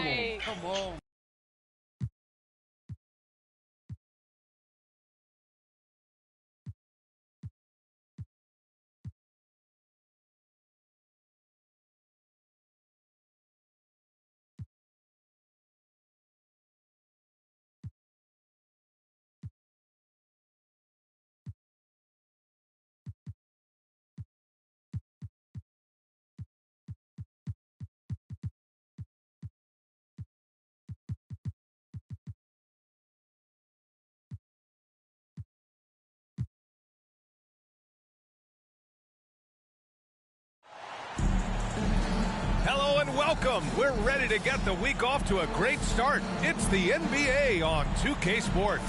Hey, come on. Hello and welcome. We're ready to get the week off to a great start. It's the NBA on 2K Sports.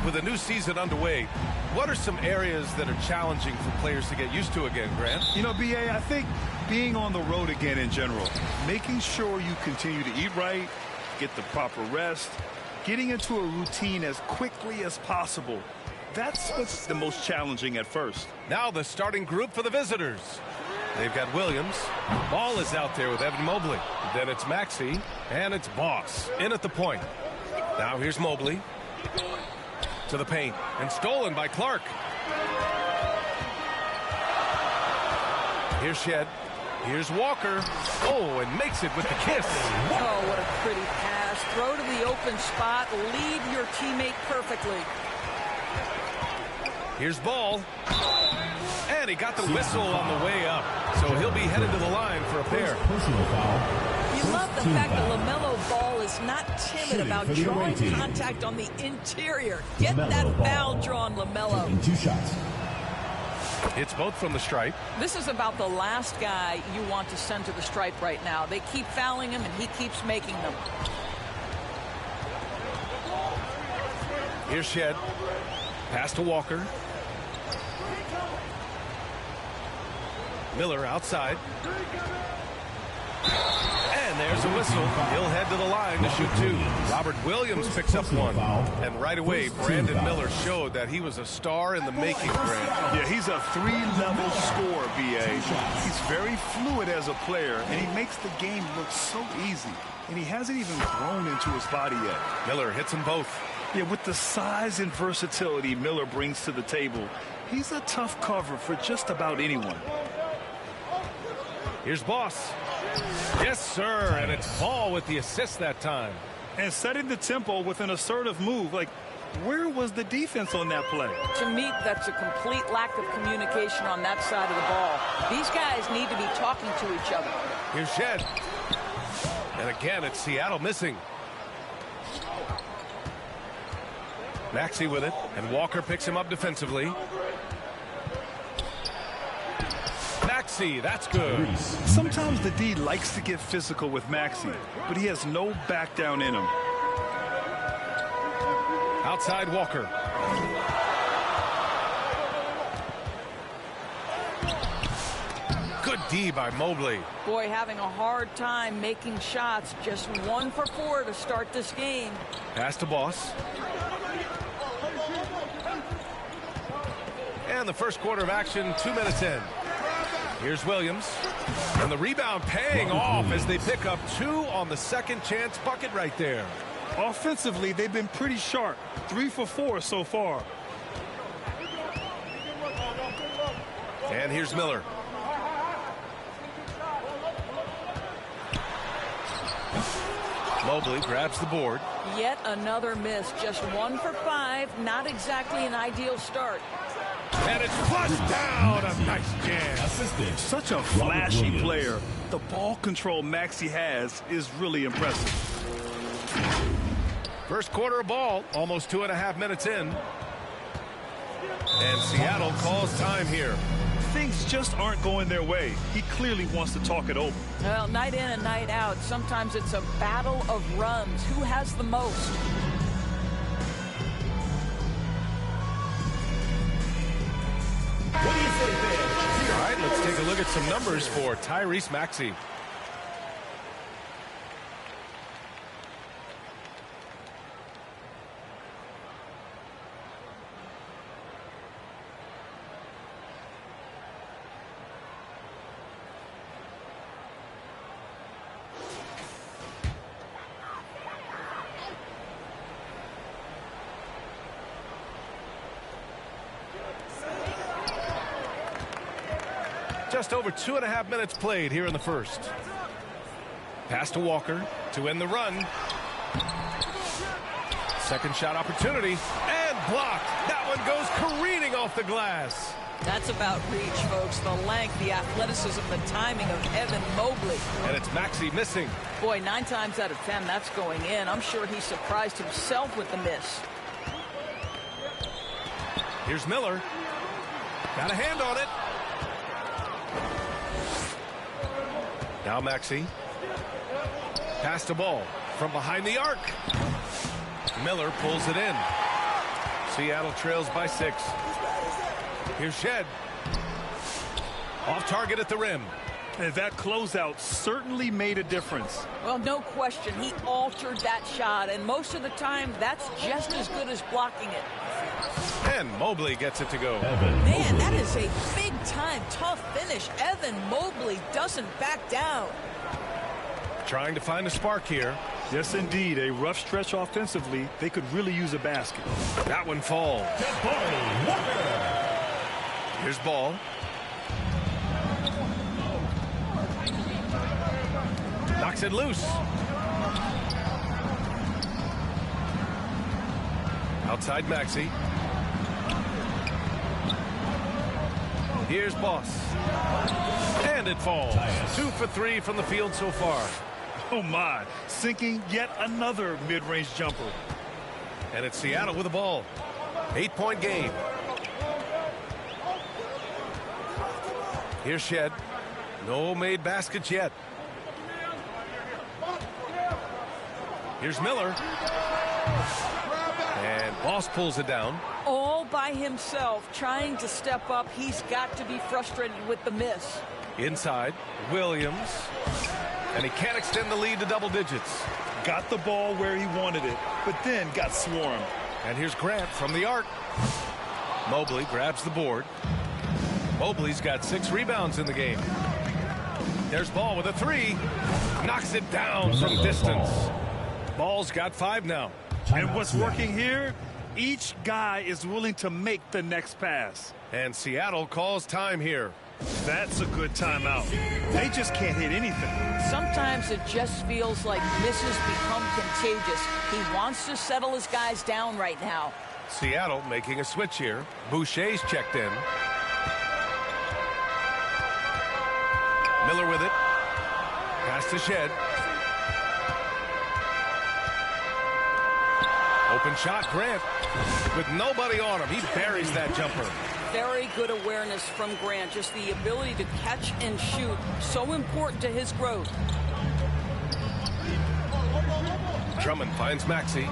With a new season underway, what are some areas that are challenging for players to get used to again, Grant? You know, BA, I think being on the road again in general, making sure you continue to eat right, get the proper rest, getting into a routine as quickly as possible. That's what's the most challenging at first. Now the starting group for the visitors. They've got Williams. Ball is out there with Evan Mobley. Then it's Maxey, and it's Boss in at the point. Now here's Mobley. To the paint, and stolen by Clark. Here's Shed. Here's Walker. Oh, and makes it with the kiss. Oh, what a pretty pass. Throw to the open spot. Lead your teammate perfectly. Here's Ball. And he got the whistle on the way up. So he'll be headed to the line for a pair. You love the fact that LaMelo Ball is not timid about drawing contact on the interior. Get that foul drawn, LaMelo. 2 shots. It's both from the stripe. This is about the last guy you want to send to the stripe right now. They keep fouling him, and he keeps making them. Here's Shed. Pass to Walker. Miller outside. And there's a whistle. He'll head to the line to shoot 2. Robert Williams picks up 1. And right away, Brandon Miller showed that he was a star in the making, Grant. Yeah, he's a 3-level scorer, BA. He's very fluid as a player, and he makes the game look so easy. And he hasn't even grown into his body yet. Miller hits them both. Yeah, with the size and versatility Miller brings to the table, he's a tough cover for just about anyone. Here's Boss. Yes, sir, and it's Ball with the assist that time. And setting the tempo with an assertive move. Like, where was the defense on that play? To me, that's a complete lack of communication on that side of the ball. These guys need to be talking to each other. Here's Shed. And again, it's Seattle missing. Maxey with it, and Walker picks him up defensively. Maxey, that's good. Sometimes the D likes to get physical with Maxey, but he has no back down in him. Outside Walker. Good D by Mobley. Boy, having a hard time making shots. Just 1 for 4 to start this game. Pass to Boss. And the first quarter of action, 2 minutes in. Here's Williams. And the rebound paying off as they pick up 2 on the second chance bucket right there. Offensively, they've been pretty sharp. 3 for 4 so far. And here's Miller. Mobley grabs the board. Yet another miss. Just 1 for 5. Not exactly an ideal start. And it's flushed down. A nice jam. Such a flashy player. The ball control Maxey has is really impressive. First quarter of ball, almost 2.5 minutes in. And Seattle calls time here. Things just aren't going their way. He clearly wants to talk it over. Well, night in and night out, sometimes it's a battle of runs. Who has the most? What do you say, man? All right, let's take a look at some numbers for Tyrese Maxey. just over 2.5 minutes played here in the first. Pass to Walker to end the run. Second shot opportunity and blocked. That one goes careening off the glass. That's about reach, folks. The length, the athleticism, the timing of Evan Mobley. And it's Maxey missing. Boy, 9 times out of 10, that's going in. I'm sure he surprised himself with the miss. Here's Miller. Got a hand on it. Now Maxey. Pass to Ball from behind the arc. Miller pulls it in. Seattle trails by 6. Here's Shed. Off target at the rim. And that closeout certainly made a difference. Well, no question. He altered that shot, and most of the time, that's just as good as blocking it. And Mobley gets it to go. Man, that is a big-time, tough finish. Evan Mobley doesn't back down. Trying to find a spark here. Yes, indeed. A rough stretch offensively. They could really use a basket. That one falls. Here's Ball. Knocks it loose. Outside Maxey. Here's Boss. And it falls. 2 for 3 from the field so far. Oh, my. Sinking yet another mid-range jumper. And it's Seattle with the ball. 8-point game. Here's Shed. No made baskets yet. Here's Miller. And Boss pulls it down. All by himself, trying to step up. He's got to be frustrated with the miss. Inside, Williams. And he can't extend the lead to double digits. Got the ball where he wanted it, but then got swarmed. And here's Grant from the arc. Mobley grabs the board. Mobley's got 6 rebounds in the game. There's Ball with a 3. Knocks it down from distance. Ball's got 5 now. And what's working here? Each guy is willing to make the next pass. And Seattle calls time here. That's a good timeout. They just can't hit anything. Sometimes it just feels like misses become contagious. He wants to settle his guys down right now. Seattle making a switch here. Boucher's checked in. Miller with it. Pass to Shed. Open shot, Grant. With nobody on him, he buries that jumper. Very good awareness from Grant. Just the ability to catch and shoot. So important to his growth. Drummond finds Maxey.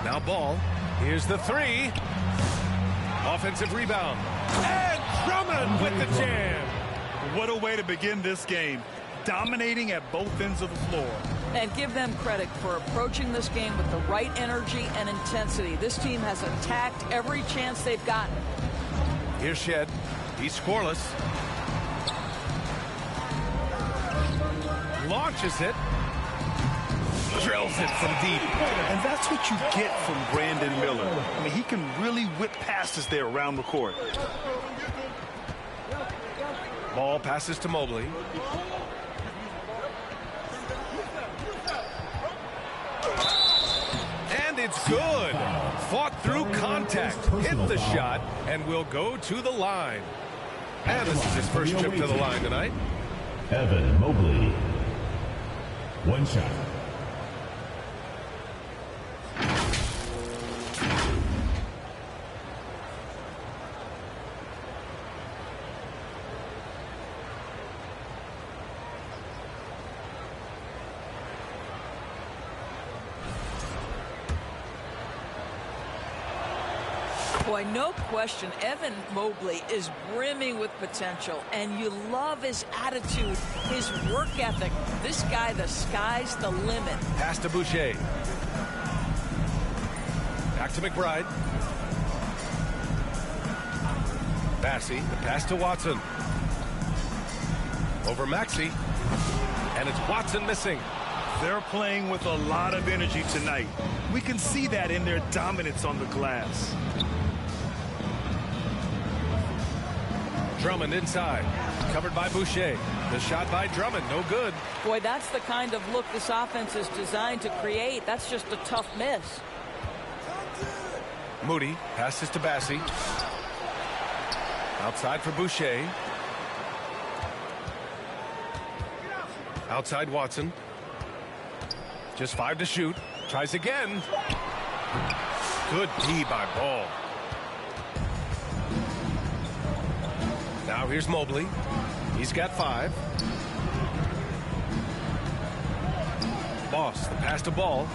Now Ball. Here's the 3. Offensive rebound. And Drummond with the jam. What a way to begin this game. Dominating at both ends of the floor. And give them credit for approaching this game with the right energy and intensity. This team has attacked every chance they've gotten. Here's Shed. He's scoreless. Launches it. Drills it from deep. And that's what you get from Brandon Miller. I mean, he can really whip passes there around the court. Ball passes to Mobley. And it's good. Fought through contact, hit the shot, and will go to the line. And this is his first trip to the line tonight. Evan Mobley. 1 shot. Boy, no question, Evan Mobley is brimming with potential, and you love his attitude, his work ethic. This guy, the sky's the limit. Pass to Boucher. Back to McBride. Bassey, the pass to Watson. Over Maxey. And it's Watson missing. They're playing with a lot of energy tonight. We can see that in their dominance on the glass. Drummond inside. Covered by Boucher. The shot by Drummond, no good. Boy, that's the kind of look this offense is designed to create. That's just a tough miss. Moody passes to Bassie. Outside for Boucher. Outside Watson. Just 5 to shoot. Tries again. Good D by Ball. Now here's Mobley. He's got 5. Boss, the pass to Ball.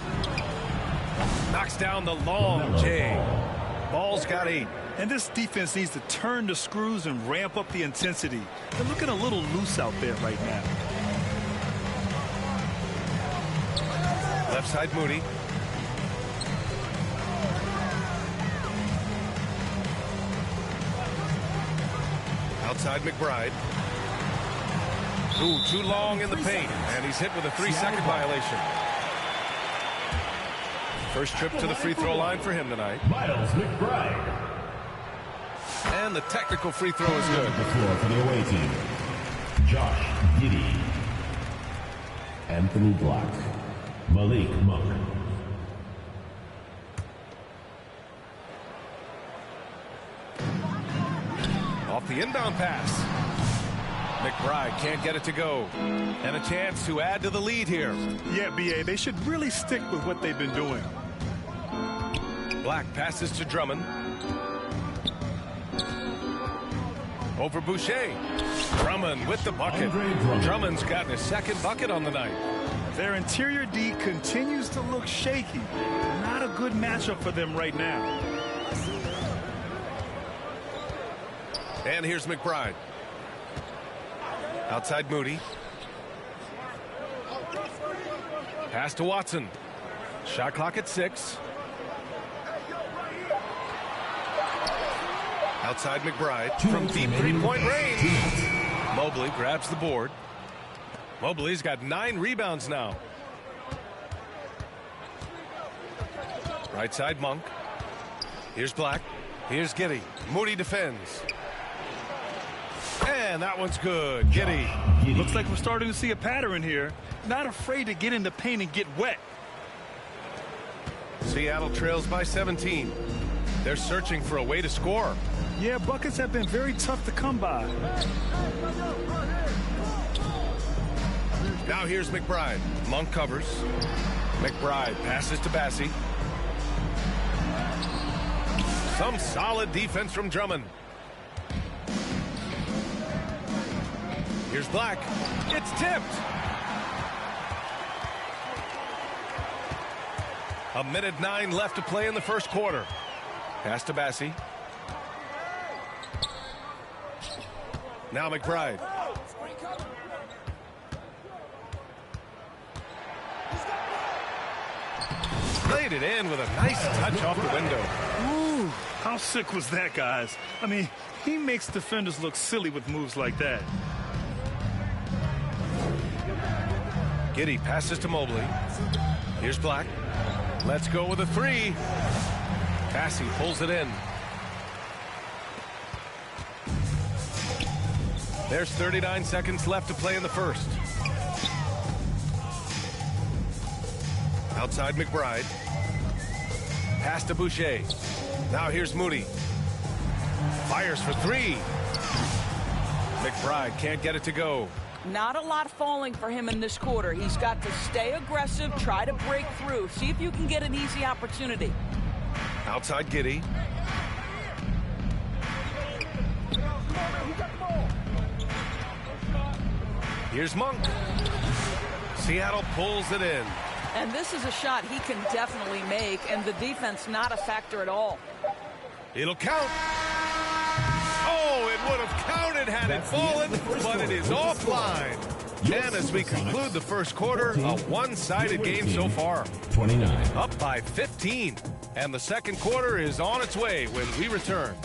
Knocks down the long J. Ball's got 8. And this defense needs to turn the screws and ramp up the intensity. They're looking a little loose out there right now. Left side Moody. Outside McBride. Ooh, too long in the paint. And he's hit with a 3-second violation. First trip to the free throw line for him tonight. Miles McBride. And the technical free throw is good. The floor for the away team. Josh Giddey. Anthony Black. Malik Monk. Off the inbound pass. McBride can't get it to go. And a chance to add to the lead here. Yeah, B.A., they should really stick with what they've been doing. Black passes to Drummond. Over Boucher. Drummond with the bucket. Drummond's gotten his second bucket on the night. Their interior D continues to look shaky. Not a good matchup for them right now. And here's McBride. Outside Moody. Pass to Watson. Shot clock at 6. Outside McBride from deep 3-point range. Mobley grabs the board. Mobley's got 9 rebounds now. Right side Monk. Here's Black. Here's Giddey. Moody defends. And that one's good. Giddey. Looks like we're starting to see a pattern here. Not afraid to get in the paint and get wet. Seattle trails by 17. They're searching for a way to score. Yeah, buckets have been very tough to come by. Now here's McBride. Monk covers. McBride passes to Bassie. Some solid defense from Drummond. Here's Black. It's tipped. A minute 9 left to play in the first quarter. Pass to Bassie. Now McBride. Laid it in with a nice touch off the window. Ooh, how sick was that, guys? I mean, he makes defenders look silly with moves like that. Giddey passes to Mobley. Here's Black. Let's go with a 3. Bassie pulls it in. There's 39 seconds left to play in the first. Outside McBride. Pass to Boucher. Now here's Moody. Fires for 3. McBride can't get it to go. Not a lot falling for him in this quarter. He's got to stay aggressive, try to break through. See if you can get an easy opportunity. Outside Giddey. Here's Monk. Seattle pulls it in. And this is a shot he can definitely make, and the defense not a factor at all. It'll count. Oh, it would have counted had it fallen, but it is offline. And as we conclude the first quarter, a one-sided game so far. 29. Up by 15. And the second quarter is on its way when we return.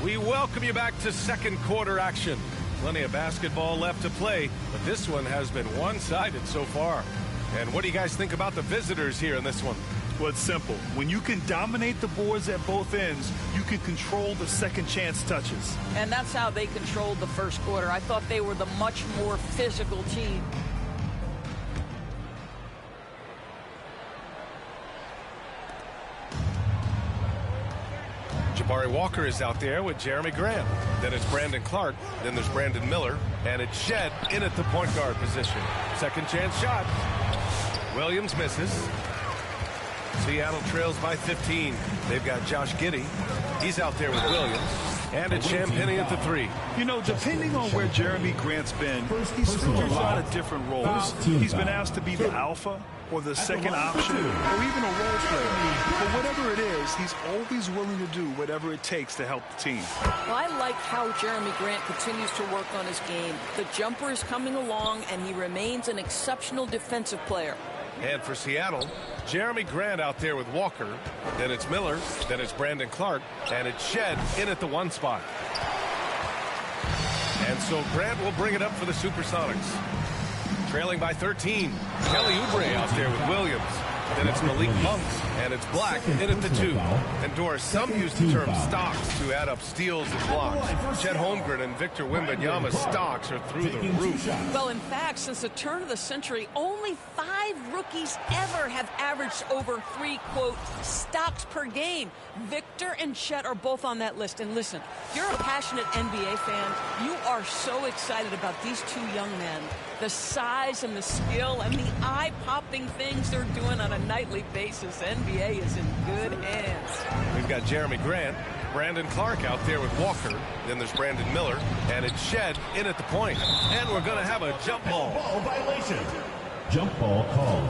We welcome you back to second quarter action. Plenty of basketball left to play, but this one has been one-sided so far. And what do you guys think about the visitors here in this one? Well, it's simple. When you can dominate the boards at both ends, you can control the second chance touches. And that's how they controlled the first quarter. I thought they were the much more physical team. Jabari Walker is out there with Jeremy Grant. Then it's Brandon Clark. Then there's Brandon Miller. And it's Shed in at the point guard position. Second chance shot. Williams misses. Seattle trails by 15. They've got Josh Giddey. He's out there with Williams. And it's Champagnie at the 3. You know, depending on where Jeremy Grant's been, he's filled a lot of different roles. He's been asked to be the alpha or the second option or even a role player. But whatever it is, he's always willing to do whatever it takes to help the team. Well, I like how Jeremy Grant continues to work on his game. The jumper is coming along, and he remains an exceptional defensive player. And for Seattle, Jeremy Grant out there with Walker. Then it's Miller. Then it's Brandon Clark. And it's Shed in at the 1 spot. And so Grant will bring it up for the Supersonics. Trailing by 13. Kelly Oubre out there with Williams. Then it's Malik Monk. And it's Black in at the 2. And Doris, some use the term stocks to add up steals and blocks. Chet Holmgren and Victor Wembanyama's stocks are through the roof. Well, in fact, since the turn of the century, only 5 rookies ever have averaged over 3, quote, stocks per game. Victor and Chet are both on that list. And listen, if you're a passionate NBA fan, you are so excited about these 2 young men. The size and the skill and the eye-popping things they're doing on a nightly basis. NBA is in good hands. We've got Jeremy Grant, Brandon Clark out there with Walker. Then there's Brandon Miller, and it's Shed in at the point. And we're going to have a jump ball. Ball violation. Jump ball called.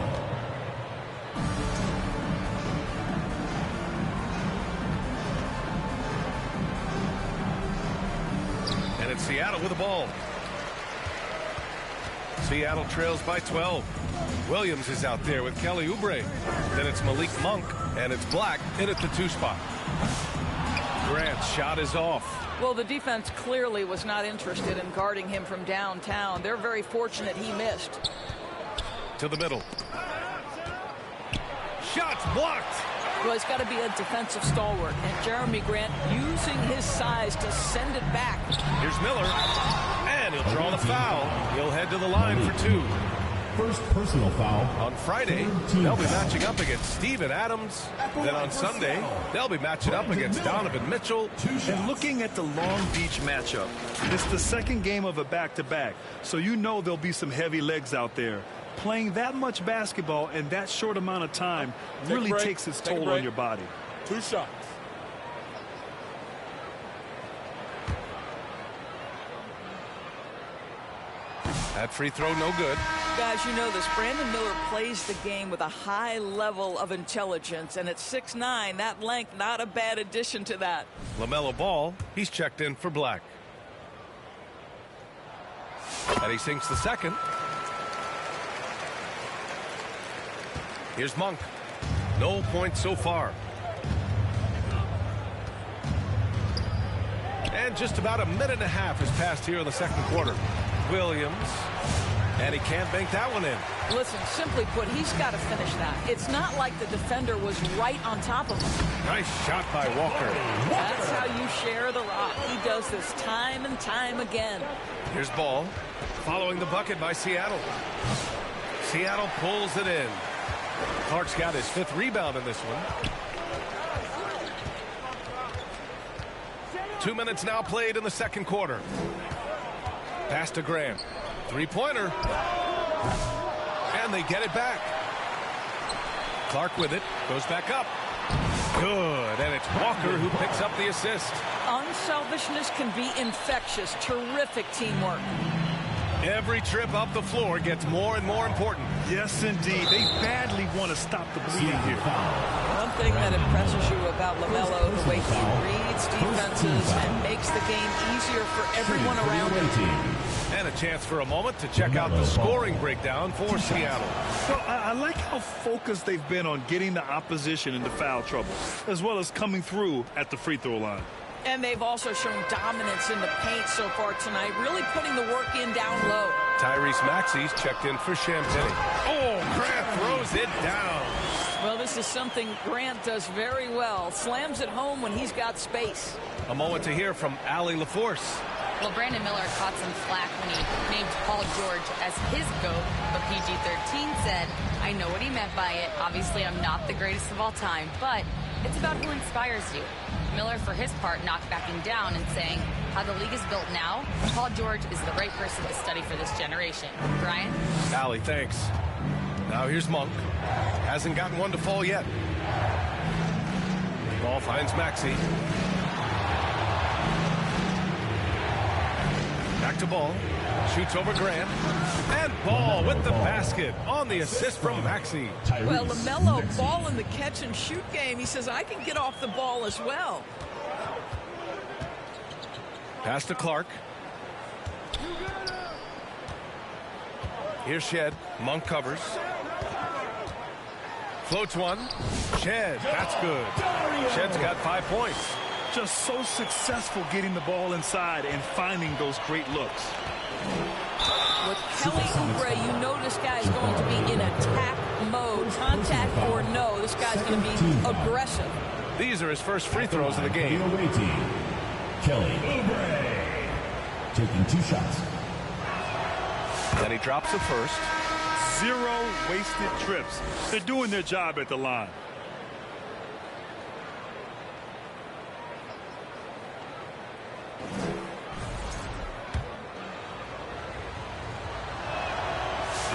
And it's Seattle with the ball. Seattle trails by 12. Williams is out there with Kelly Oubre. Then it's Malik Monk, and it's Black in at the 2 spot. Grant's shot is off. Well, the defense clearly was not interested in guarding him from downtown. They're very fortunate he missed. To the middle. Shots blocked. Well, he's got to be a defensive stalwart, and Jeremy Grant using his size to send it back. Here's Miller, and he'll draw the foul. He'll head to the line for 2. First personal foul. On Friday, they'll be matching up against Steven Adams. Then on Sunday, they'll be matching up against Donovan Mitchell. And looking at the Long Beach matchup, it's the second game of a back-to-back, so you know there'll be some heavy legs out there. Playing that much basketball in that short amount of time really takes its toll on your body. 2 shots. That free throw no good. Guys, you know this. Brandon Miller plays the game with a high level of intelligence, and at 6'9", that length, not a bad addition to that. LaMelo Ball, he's checked in for Black. And he sinks the second. Here's Monk. No points so far. And just about a minute and a half has passed here in the second quarter. Williams. And he can't bank that one in. Listen, simply put, he's got to finish that. It's not like the defender was right on top of him. Nice shot by Walker. That's how you share the rock. He does this time and time again. Here's Ball. Following the bucket by Seattle. Seattle pulls it in. Clark's got his 5th rebound in this one. 2 minutes now played in the second quarter. Pass to Grant. 3-pointer. And they get it back. Clark with it. Goes back up. Good. And it's Walker who picks up the assist. Unselfishness can be infectious. Terrific teamwork. Every trip up the floor gets more and more important. Yes, indeed. They badly want to stop the bleeding here. One thing that impresses you about LaMelo, the way he reads defenses and makes the game easier for everyone around him. And a chance for a moment to check out the scoring breakdown for Seattle. Well, I like how focused they've been on getting the opposition into foul trouble, as well as coming through at the free throw line. And they've also shown dominance in the paint so far tonight, really putting the work in down low. Tyrese Maxey's checked in for Champagnie. Oh, Grant throws it down. Well, this is something Grant does very well. Slams it home when he's got space. A moment to hear from Allie LaForce. Well, Brandon Miller caught some flack when he named Paul George as his GOAT, but PG-13 said, I know what he meant by it. Obviously, I'm not the greatest of all time, but it's about who inspires you. Miller, for his part, not backing down and saying, how the league is built now, Paul George is the right person to study for this generation. Brian? Allie, thanks. Now here's Monk. Hasn't gotten one to fall yet. Ball finds Maxey. Back to Ball. Shoots over Grant. And Ball with the basket on the assist from Maxey. Well, LaMelo, Ball in the catch and shoot game. He says, I can get off the ball as well. Pass to Clark. Here's Shed. Monk covers. Floats one. Shed. That's good. Shed's got 5 points. Just so successful getting the ball inside and finding those great looks. With Kelly Oubre, you know this guy's going to be in attack mode. Contact or no, this guy's going to be aggressive. These are his first free throws of the game. Kelly Oubre taking 2 shots. And he drops the first. 0 wasted trips. They're doing their job at the line.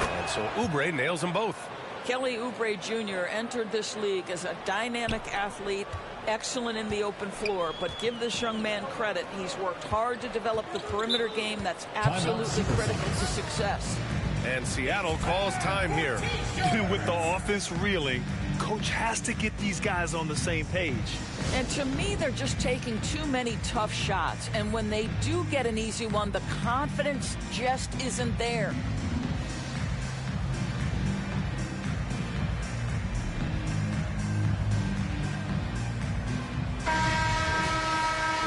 And so Oubre nails them both. Kelly Oubre Jr. entered this league as a dynamic athlete, excellent in the open floor, but give this young man credit. He's worked hard to develop the perimeter game that's absolutely critical to success. And Seattle calls time here. With the offense reeling, coach has to get these guys on the same page. And to me, they're just taking too many tough shots. And when they do get an easy one, the confidence just isn't there.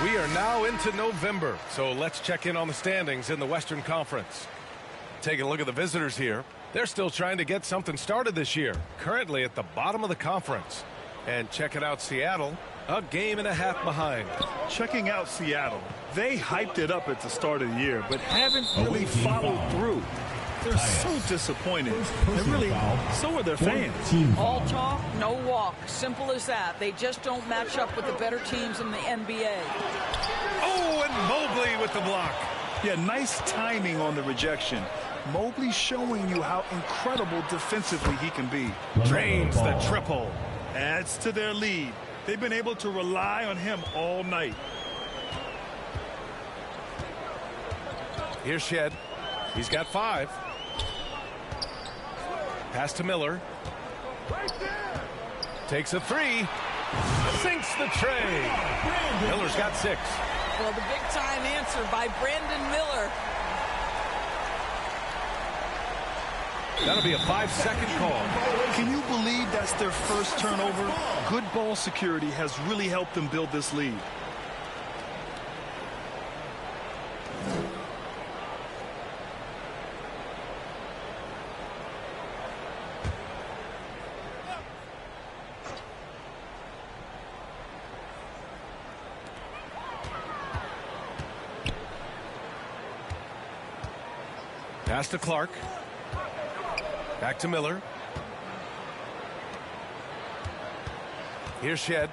We are now into November, so let's check in on the standings in the Western Conference. Taking a look at the visitors here. They're still trying to get something started this year. Currently at the bottom of the conference. And checking out Seattle, a game and a half behind. Checking out Seattle. They hyped it up at the start of the year, but haven't really followed through. They're so disappointed. And really, so are their fans. All talk, no walk. Simple as that. They just don't match up with the better teams in the NBA. Oh, and Mobley with the block. Yeah, nice timing on the rejection. Mobley showing you how incredible defensively he can be. Drains the triple. Adds to their lead. They've been able to rely on him all night. Here's Shed. He's got 5. Pass to Miller. Takes a 3. Sinks the tray. Miller's got 6. Well, the big-time answer by Brandon Miller. That'll be a 5-second call. Can you believe that's their first turnover? Good ball security has really helped them build this lead. Pass to Clark. Back to Miller. Here's Shed.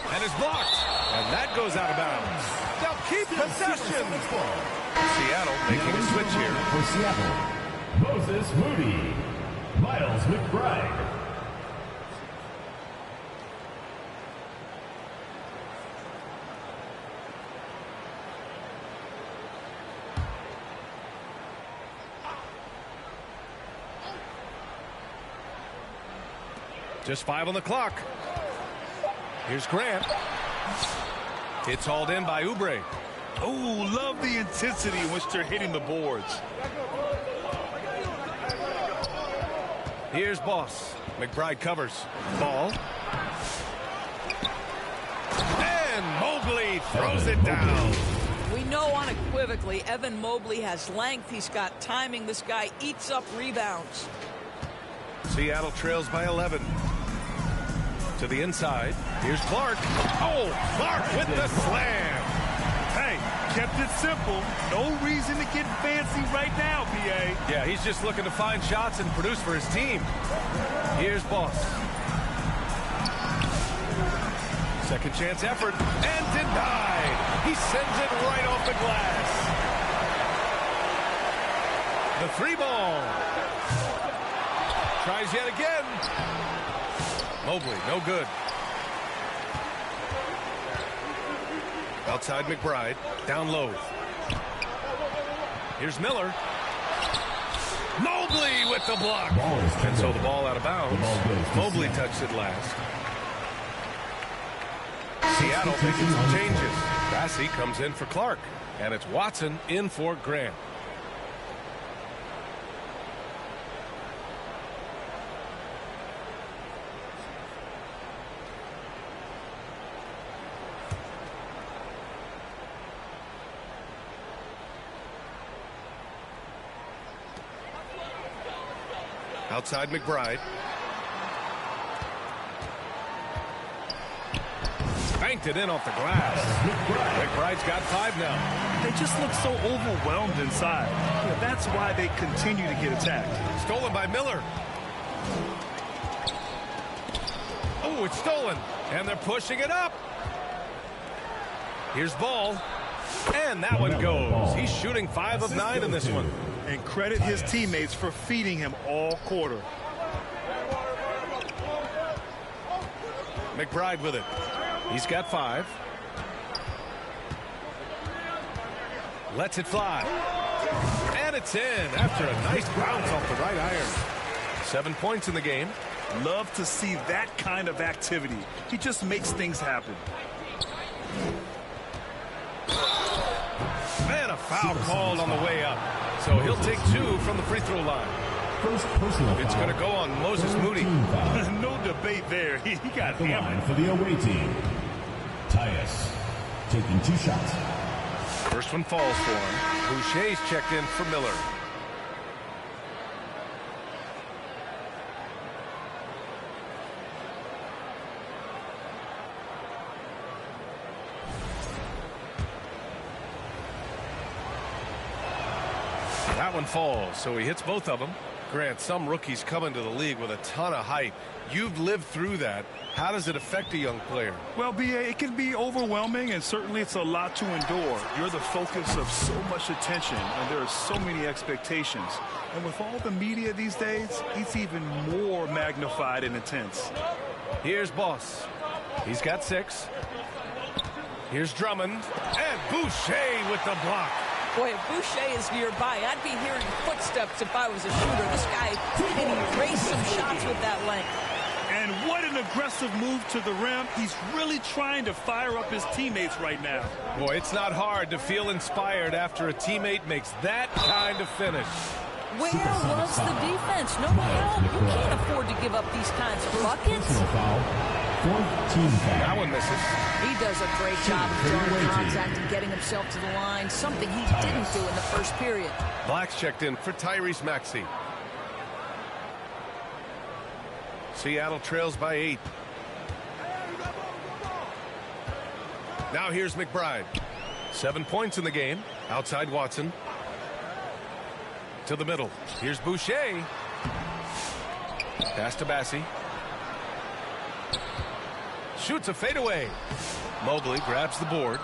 And it's blocked. And that goes out of bounds. They'll keep possession. Seattle making a switch here. For Seattle, Moses Moody, Miles McBride. Just 5 on the clock. Here's Grant. It's hauled in by Oubre. Oh, love the intensity in which they're hitting the boards. Here's Boss. McBride covers. Ball. And Mobley throws it down. We know unequivocally Evan Mobley has length. He's got timing. This guy eats up rebounds. Seattle trails by 11. To the inside. Here's Clark. Oh, Clark with the slam. Hey, kept it simple. No reason to get fancy right now, BA. Yeah, he's just looking to find shots and produce for his team. Here's Boss. Second chance effort and denied. He sends it right off the glass. The 3-ball. Tries yet again. Mobley, no good. Outside McBride, down low. Here's Miller. Mobley with the block. And so the ball out of bounds. Mobley touched it last. Seattle making some changes. Bassey comes in for Clark. And it's Watson in for Grant. Outside McBride. Banked it in off the glass. McBride's got 5 now. They just look so overwhelmed inside. Yeah, that's why they continue to get attacked. Stolen by Miller. Oh, it's stolen. And they're pushing it up. Here's Ball. And that one goes. He's shooting 5 of 9 in this one. And credit his teammates for feeding him all quarter. McBride with it. He's got 5. Lets it fly. And it's in after a nice bounce off the right iron. 7 points in the game. Love to see that kind of activity. He just makes things happen. Man, a foul called on the way up. So he'll take 2 from the free throw line. First personal It's going to go on Moses Moody. No debate there. He got the hammered. line for the away team. Tyus taking 2 shots. First one falls for him. Boucher's checked in for Miller. That one falls, so he hits both of them. Grant, some rookies come into the league with a ton of hype. You've lived through that. How does it affect a young player? Well, BA, it can be overwhelming, and certainly it's a lot to endure. You're the focus of so much attention, and there are so many expectations. And with all the media these days, it's even more magnified and intense. Here's Boss. He's got 6. Here's Drummond. And Boucher with the block. Boy, if Boucher is nearby, I'd be hearing footsteps if I was a shooter. This guy can erase some shots with that length. And what an aggressive move to the rim. He's really trying to fire up his teammates right now. Boy, it's not hard to feel inspired after a teammate makes that kind of finish. Where was the defense? No help. You can't afford to give up these kinds of buckets. That one misses. He does a great job of drawing contact and getting himself to the line, something he didn't do in the first period. Black's checked in for Tyrese Maxey. Seattle trails by 8. Now here's McBride. 7 points in the game. Outside Watson. To the middle. Here's Boucher. Pass to Bassey. Shoots a fadeaway. Mobley grabs the board.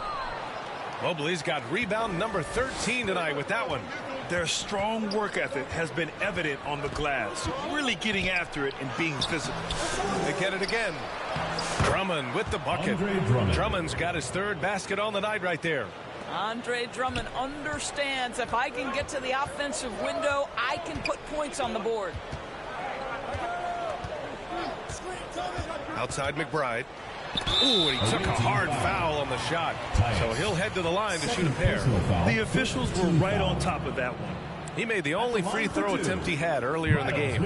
Mobley's got rebound number 13 tonight with that one. Their strong work ethic has been evident on the glass, really getting after it and being physical. They get it again. Drummond with the bucket. Drummond's got his 3rd basket on the night right there. Andre Drummond understands if I can get to the offensive window, I can put points on the board. Outside McBride. Ooh, and he took a hard foul on the shot. So he'll head to the line to shoot a pair. The officials were right on top of that one. He made the only free throw attempt he had earlier in the game.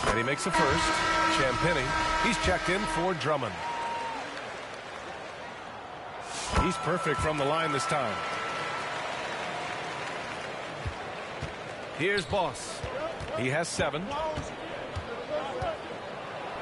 And he makes the first. Champagny. He's checked in for Drummond. He's perfect from the line this time. Here's Boss. He has 7.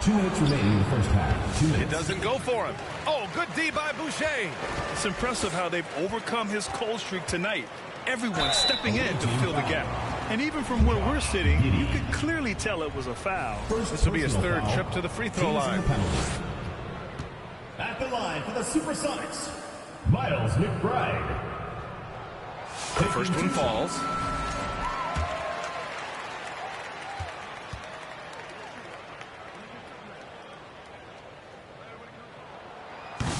2 minutes remaining in the first half. 2 minutes. It doesn't go for him. Oh, good D by Boucher. It's impressive how they've overcome his cold streak tonight. Everyone stepping in to fill the gap. And even from where we're sitting, you could clearly tell it was a foul. This will be his 3rd trip to the free throw line. At the line for the Supersonics, Miles McBride. The first one falls.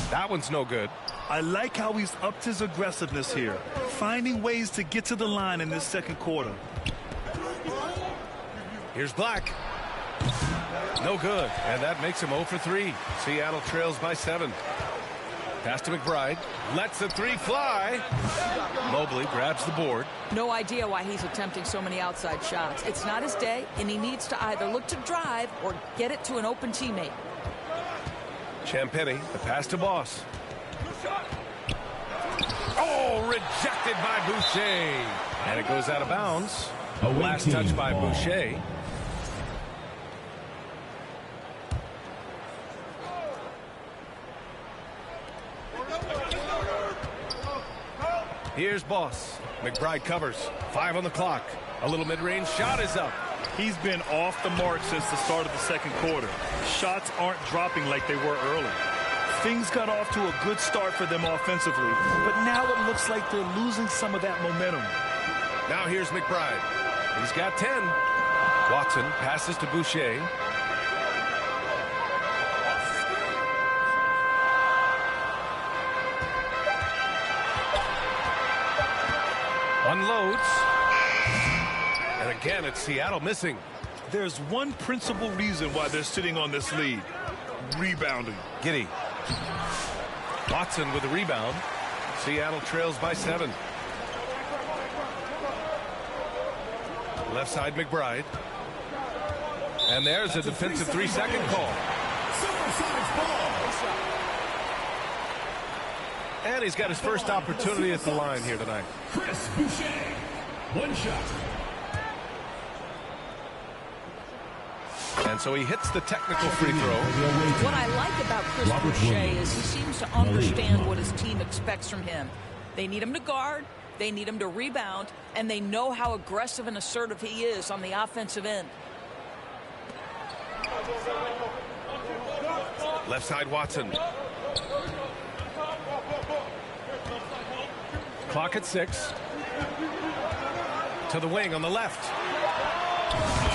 That one's no good. I like how he's upped his aggressiveness here, finding ways to get to the line in this second quarter. Here's Black. No good, and that makes him 0 for 3. Seattle trails by 7. Pass to McBride. Lets the 3 fly. Mobley grabs the board. No idea why he's attempting so many outside shots. It's not his day, and he needs to either look to drive or get it to an open teammate. Champagny, the pass to Boss. Oh, rejected by Boucher. And it goes out of bounds. Last touch by Boucher. Here's Boss. McBride covers. 5 on the clock. A little mid-range shot is up. He's been off the mark since the start of the second quarter. Shots aren't dropping like they were early. Things got off to a good start for them offensively, but now it looks like they're losing some of that momentum. Now here's McBride. He's got 10. Watson passes to Boucher. Unloads. And again, it's Seattle missing. There's one principal reason why they're sitting on this lead. Rebounding. Giddey. Watson with a rebound. Seattle trails by 7. Left side McBride. And there's a defensive 3-second call. And he's got his first opportunity at the line here tonight. Chris Boucher. 1 shot. And so he hits the technical free throw. What I like about Chris Boucher is he seems to understand what his team expects from him. They need him to guard, they need him to rebound, and they know how aggressive and assertive he is on the offensive end. Left side Watson. Clock at 6. To the wing on the left.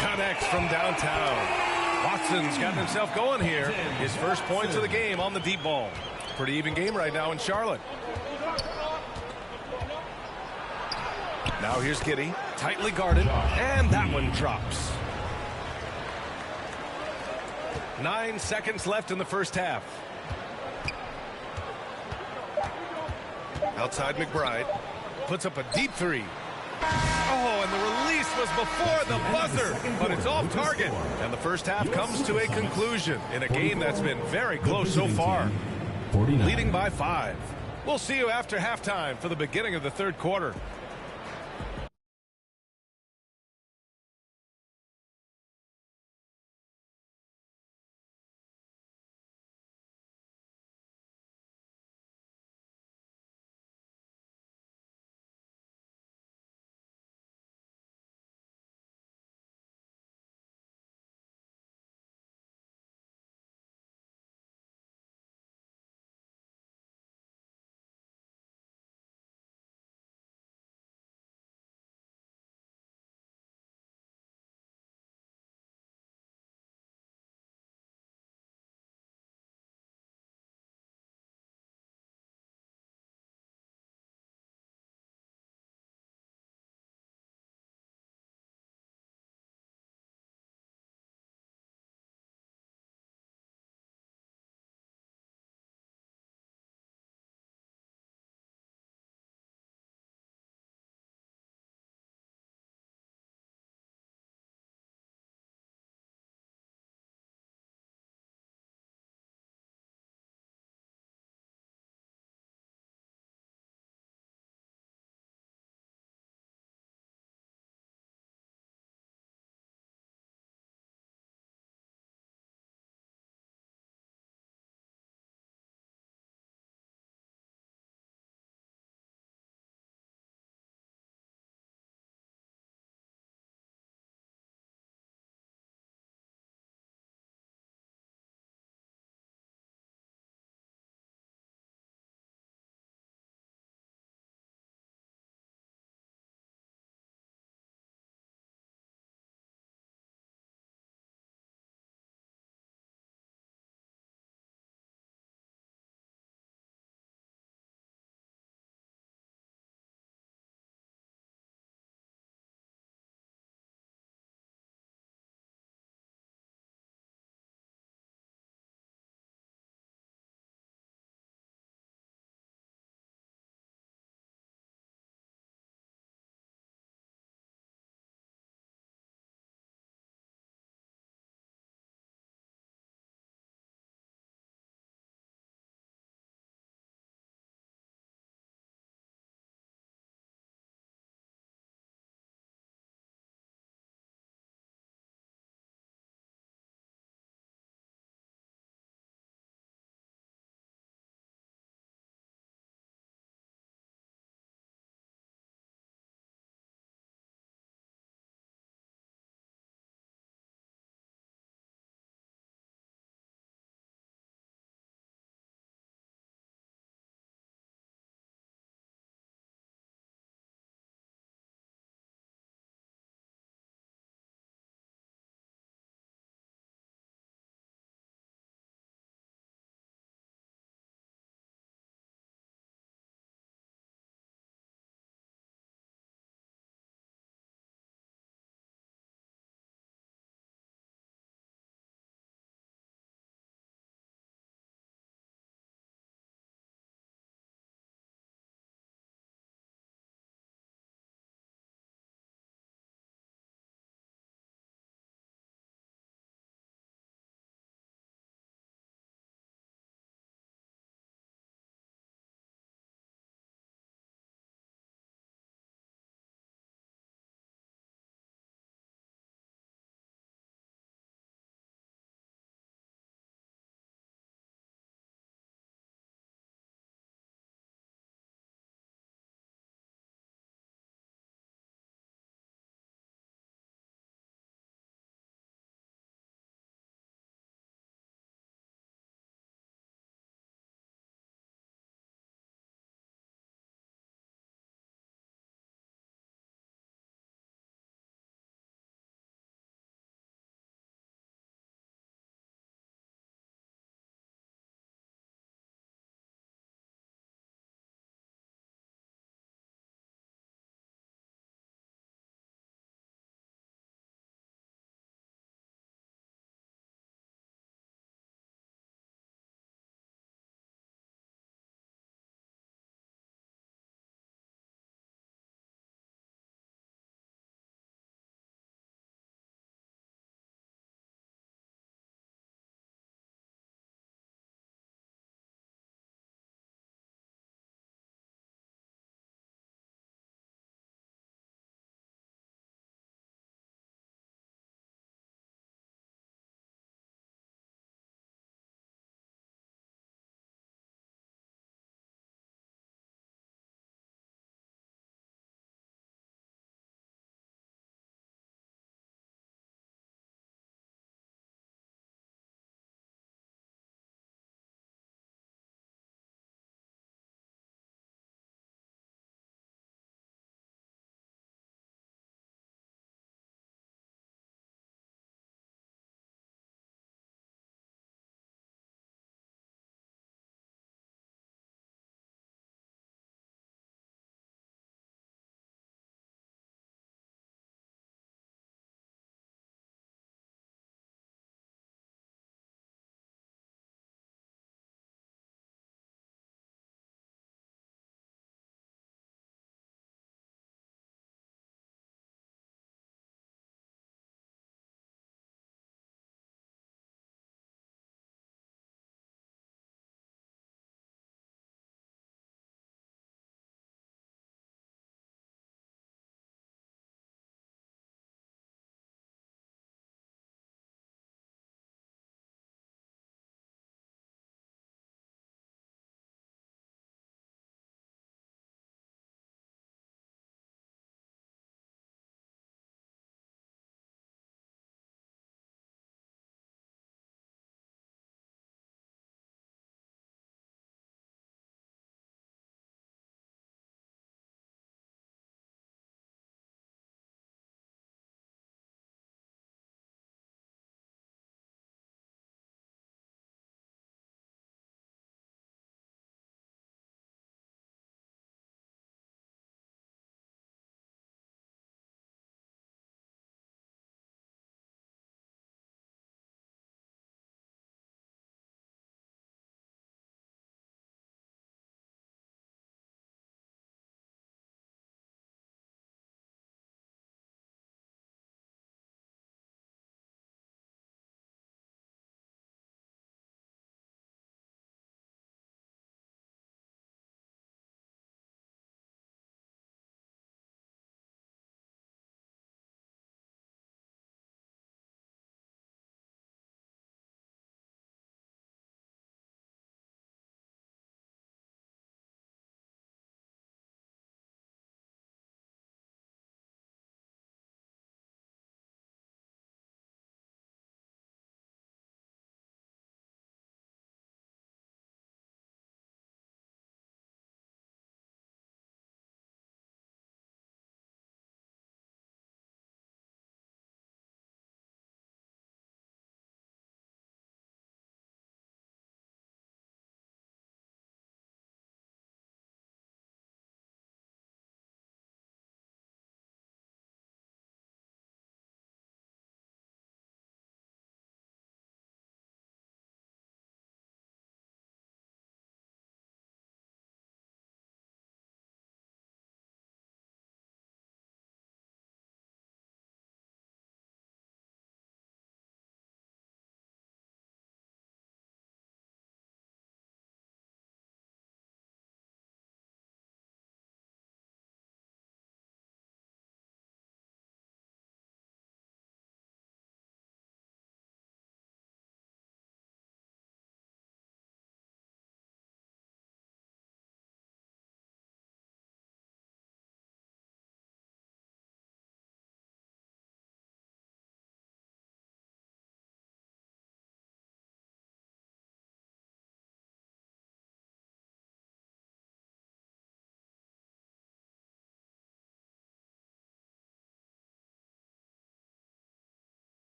Connects from downtown. Watson's gotten himself going here. His first points of the game on the deep ball. Pretty even game right now in Charlotte. Now here's Giddey. Tightly guarded. And that one drops. 9 seconds left in the first half. Outside McBride. Puts up a deep 3. Oh, and the release was before the buzzer, but it's off target. And the first half comes to a conclusion in a game that's been very close so far. Leading by 5. We'll see you after halftime for the beginning of the third quarter.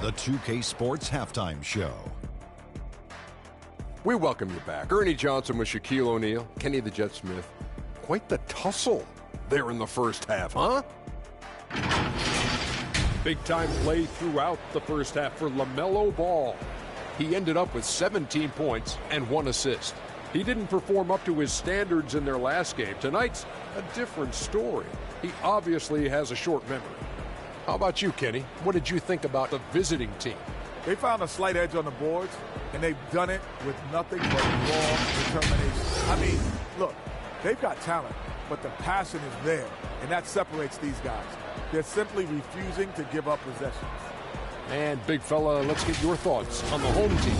the 2K Sports Halftime Show. We welcome you back. Ernie Johnson with Shaquille O'Neal, Kenny the Jet Smith. Quite the tussle there in the first half, huh? Big-time play throughout the first half for LaMelo Ball. He ended up with 17 points and 1 assist. He didn't perform up to his standards in their last game. Tonight's a different story. He obviously has a short memory. How about you, Kenny? What did you think about the visiting team? They found a slight edge on the boards, and they've done it with nothing but raw determination. I mean, look, they've got talent, but the passion is there, and that separates these guys. They're simply refusing to give up possessions. And, big fella, let's get your thoughts on the home team.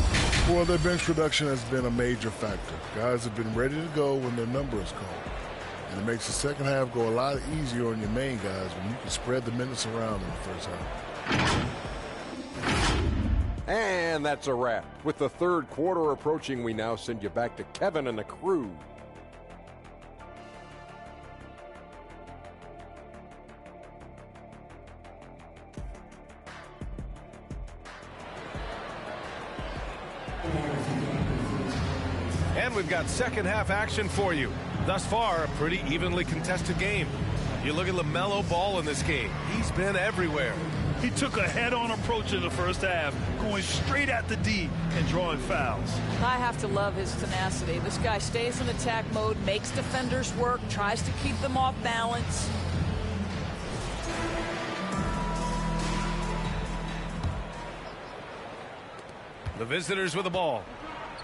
Well, their bench production has been a major factor. Guys have been ready to go when their number is called. And it makes the second half go a lot easier on your main guys when you can spread the minutes around in the first half. And that's a wrap. With the third quarter approaching, we now send you back to Kevin and the crew. And we've got second half action for you. Thus far, a pretty evenly contested game. You look at LaMelo Ball in this game. He's been everywhere. He took a head-on approach in the first half, going straight at the D and drawing fouls. I have to love his tenacity. This guy stays in attack mode, makes defenders work, tries to keep them off balance. The visitors with the ball.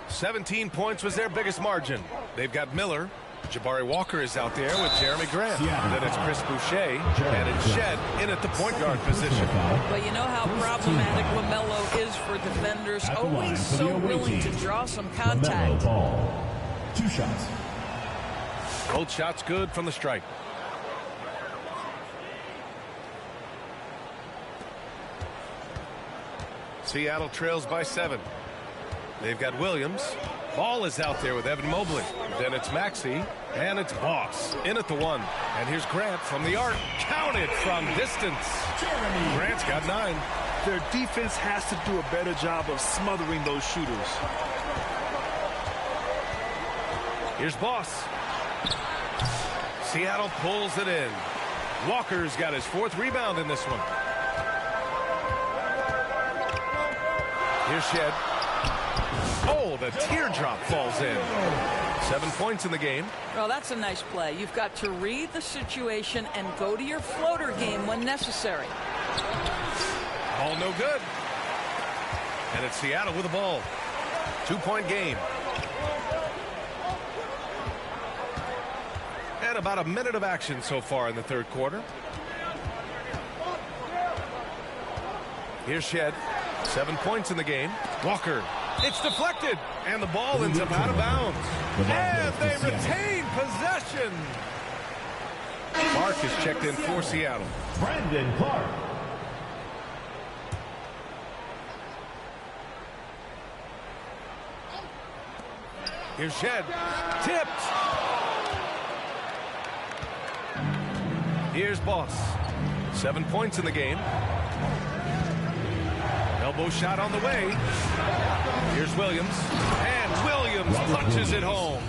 17 points was their biggest margin. They've got Miller. Jabari Walker is out there with Jeremy Grant. Then it's Chris Boucher, and it's Shed in at the point guard position. Well, you know how problematic LaMelo is for defenders. Always so willing to draw some contact. 2 shots. Both shots good from the stripe. Seattle trails by 7. They've got Williams. Ball is out there with Evan Mobley. Then it's Maxey, and it's Boss in at the 1. And here's Grant from the arc. Counted from distance. Grant's got 9. Their defense has to do a better job of smothering those shooters. Here's Boss. Seattle pulls it in. Walker's got his 4th rebound in this one. Here's Shed. Oh, the teardrop falls in. 7 points in the game. Well, that's a nice play. You've got to read the situation and go to your floater game when necessary. All no good. And it's Seattle with the ball. 2-point game. And about a minute of action so far in the third quarter. Here's Shed. 7 points in the game. Walker. It's deflected, and the ball ends up out of bounds. And they retain possession. Clark is checked in for Seattle. Brandon Clark. Here's Shed. Tipped. Here's Boss. 7 points in the game. Elbow shot on the way. Here's Williams. And Williams punches it home.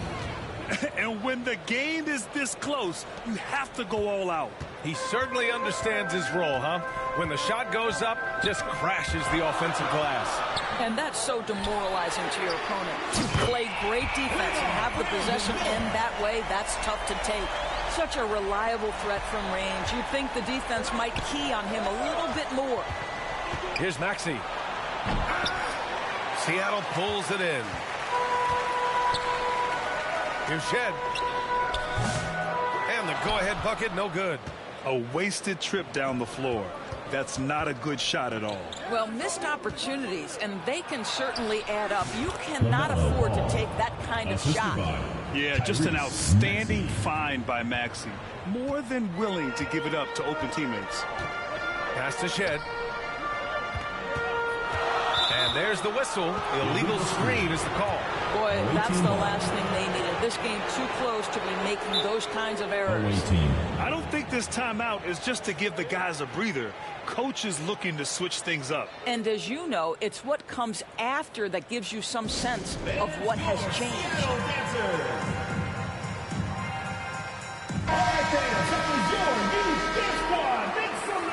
And when the game is this close, you have to go all out. He certainly understands his role, huh? When the shot goes up, just crashes the offensive glass. And that's so demoralizing to your opponent. You play great defense and have the possession end that way. That's tough to take. Such a reliable threat from range. You'd think the defense might key on him a little bit more. Here's Maxey. Seattle pulls it in. Here's Shed. And the go-ahead bucket, no good. A wasted trip down the floor. That's not a good shot at all. Well, missed opportunities, and they can certainly add up. You cannot afford to take that kind of shot. Yeah, just an outstanding find by Maxey. More than willing to give it up to open teammates. Pass to Shed. And there's the whistle. Illegal screen is the call. Boy, that's the last thing they needed. This game too close to be making those kinds of errors. I don't think this timeout is just to give the guys a breather. Coach is looking to switch things up. And as you know, it's what comes after that gives you some sense of what has changed. All right, fans, that was your new dance squad. Make some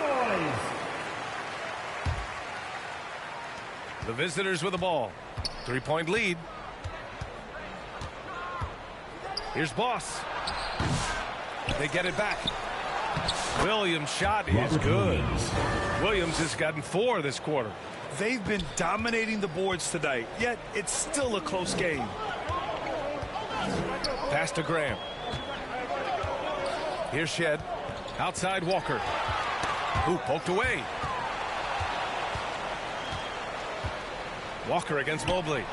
noise. The visitors with the ball. 3-point lead. Here's Boss. They get it back. Williams' shot is good. Williams has gotten 4 this quarter. They've been dominating the boards tonight, yet it's still a close game. Pass to Graham. Here's Shed. Outside Walker. Ooh, poked away. Walker against Mobley.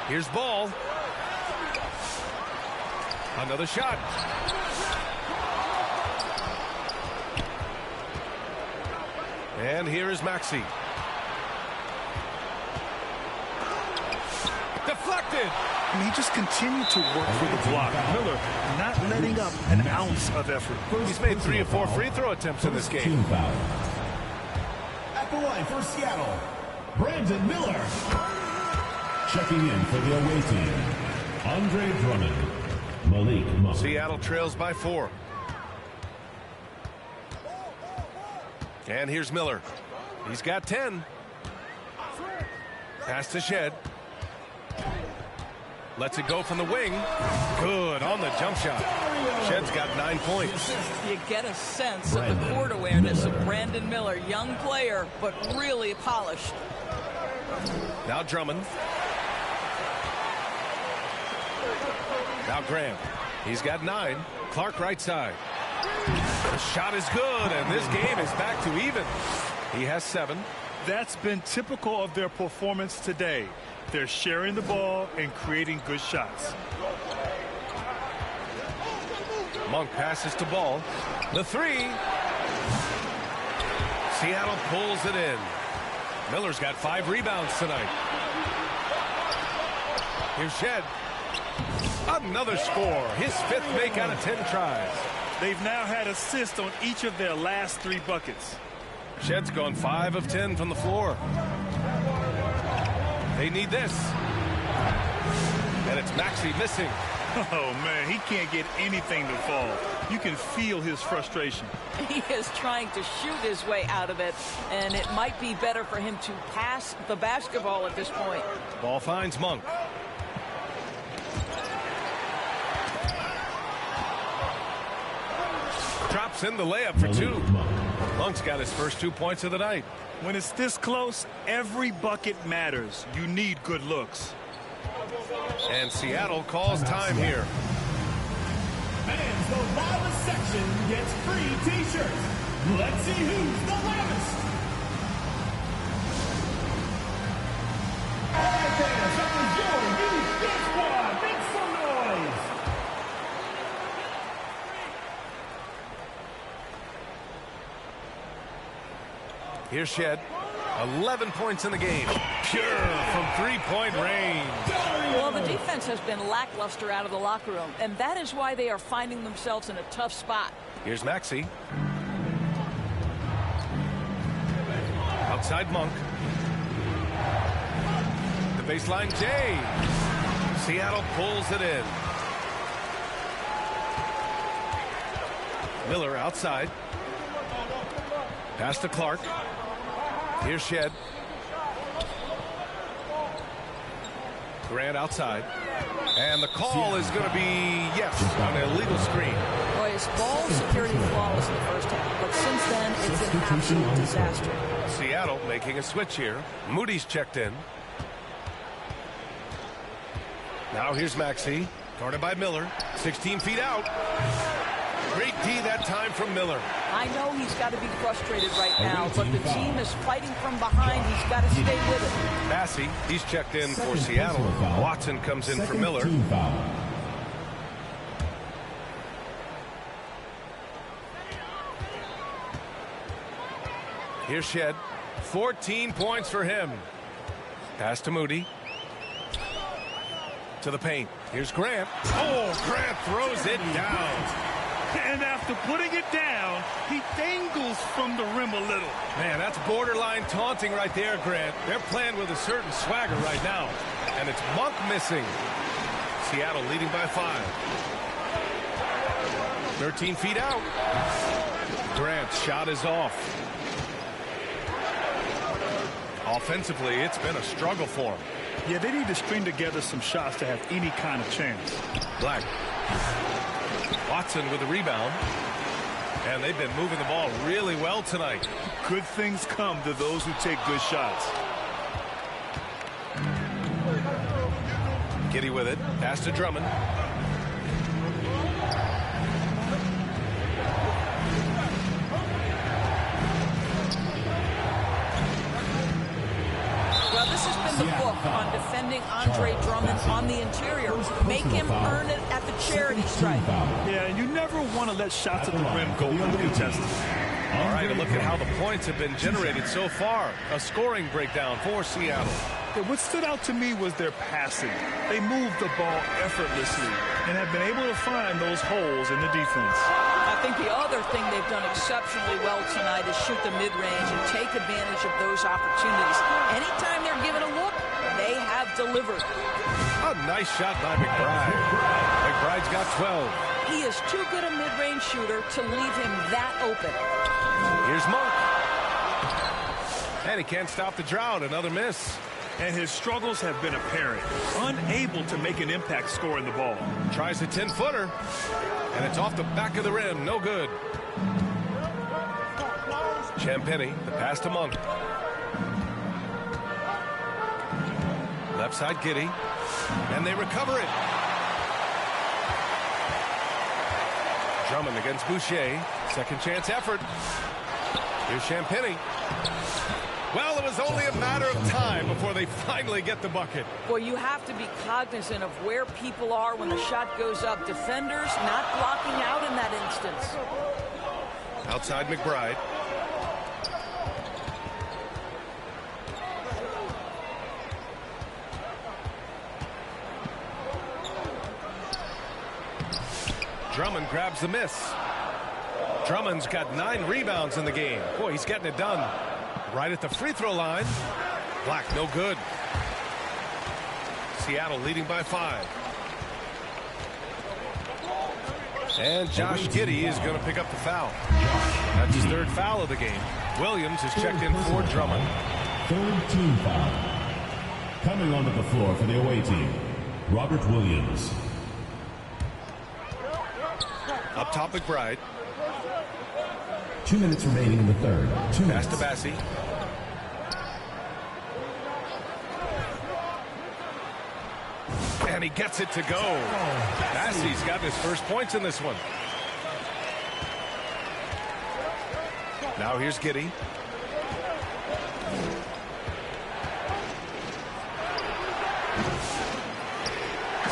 Here's Ball. Another shot. And here is Maxey. Deflected. And he just continued to work for the block. Miller not letting up an ounce of effort. He's made 3 of 4 free throw attempts in this game. At the line for Seattle, Brandon Miller. Checking in for the away team, Andre Drummond, Malik Monk. Seattle trails by 4. And here's Miller. He's got 10. Pass to Shed. Lets it go from the wing. Good on the jump shot. Shed's got 9 points. You get a sense of the court awareness of Brandon Miller. Young player, but really polished. Now Drummond. Now Graham. He's got 9. Clark right side. The shot is good, and this game is back to even. He has 7. That's been typical of their performance today. They're sharing the ball and creating good shots. Monk passes to Ball. The 3. Seattle pulls it in. Miller's got 5 rebounds tonight. Here's Shed. Another score. His 5th make out of 10 tries. They've now had assists on each of their last 3 buckets. Shed's gone 5 of 10 from the floor. They need this. And it's Maxey missing. Oh, man, he can't get anything to fall. You can feel his frustration. He is trying to shoot his way out of it, and it might be better for him to pass the basketball at this point. Ball finds Monk. Drops in the layup for 2. Monk's got his first 2 points of the night. When it's this close, every bucket matters. You need good looks. And Seattle calls time here. Fans, the loudest section gets free T-shirts. Let's see who's the loudest. All right, fans, that was your new dance squad. Make some noise. Here's Shed. 11 points in the game. Pure from 3-point range. Well, the defense has been lackluster out of the locker room, and that is why they are finding themselves in a tough spot. Here's Maxey. Outside Monk. The baseline Jay. Seattle pulls it in. Miller outside. Pass to Clark. Here's Shed. Grant outside. And the call is going to be, yes, on an illegal screen. Boy, his ball security flawless in the first half, but since then, it's an absolute disaster. Seattle making a switch here. Moody's checked in. Now here's Maxey. Guarded by Miller. 16 feet out. Great D that time from Miller. I know he's got to be frustrated right now, but the team is fighting from behind. He's got to stay with it. Massey, he's checked in for Seattle. Watson comes in for Miller. Here's Shed. 14 points for him. Pass to Moody. To the paint. Here's Grant. Oh, Grant throws it down. And after putting it down, he dangles from the rim a little. Man, that's borderline taunting right there, Grant. They're playing with a certain swagger right now. And it's Monk missing. Seattle leading by 5. 13 feet out. Grant's shot is off. Offensively, it's been a struggle for him. Yeah, they need to string together some shots to have any kind of chance. Black. Watson with the rebound. And they've been moving the ball really well tonight. Good things come to those who take good shots. Giddy with it. Pass to Drummond. Well, this has been the book on defending Andre Drummond on the interior. Make him earn it at the charity stripe. Yeah, and you never want to let shots at the rim go uncontested. All right, and look at how the points have been generated so far. A scoring breakdown for Seattle. Yeah, what stood out to me was their passing. They moved the ball effortlessly and have been able to find those holes in the defense. I think the other thing they've done exceptionally well tonight is shoot the mid-range and take advantage of those opportunities. Anytime they're given a look, they have delivered. A nice shot by McBride. McBride's got 12. He is too good a mid-range shooter to leave him that open. Here's Monk. And he can't stop the drought. Another miss. And his struggles have been apparent. Unable to make an impact scoring the ball. Tries a 10-footer. And it's off the back of the rim. No good. Champagny, the pass to Monk. Left side, Giddy. And they recover it. Drummond against Boucher. Second chance effort. Here's Champagny. Well, it was only a matter of time before they finally get the bucket. Well, you have to be cognizant of where people are when the shot goes up. Defenders not blocking out in that instance. Outside McBride. Drummond grabs the miss. Drummond's got 9 rebounds in the game. Boy, he's getting it done. Right at the free throw line. Black, no good. Seattle leading by 5. And Josh Giddey is going to pick up the foul. That's his 3rd foul of the game. Williams is checked in for Drummond. 3rd team foul. Coming onto the floor for the away team, Robert Williams. Up top, McBride. 2 minutes remaining in the 3rd. Pass to Bassie. And he gets it to go. Bassie's got his first points in this one. Now here's Giddy.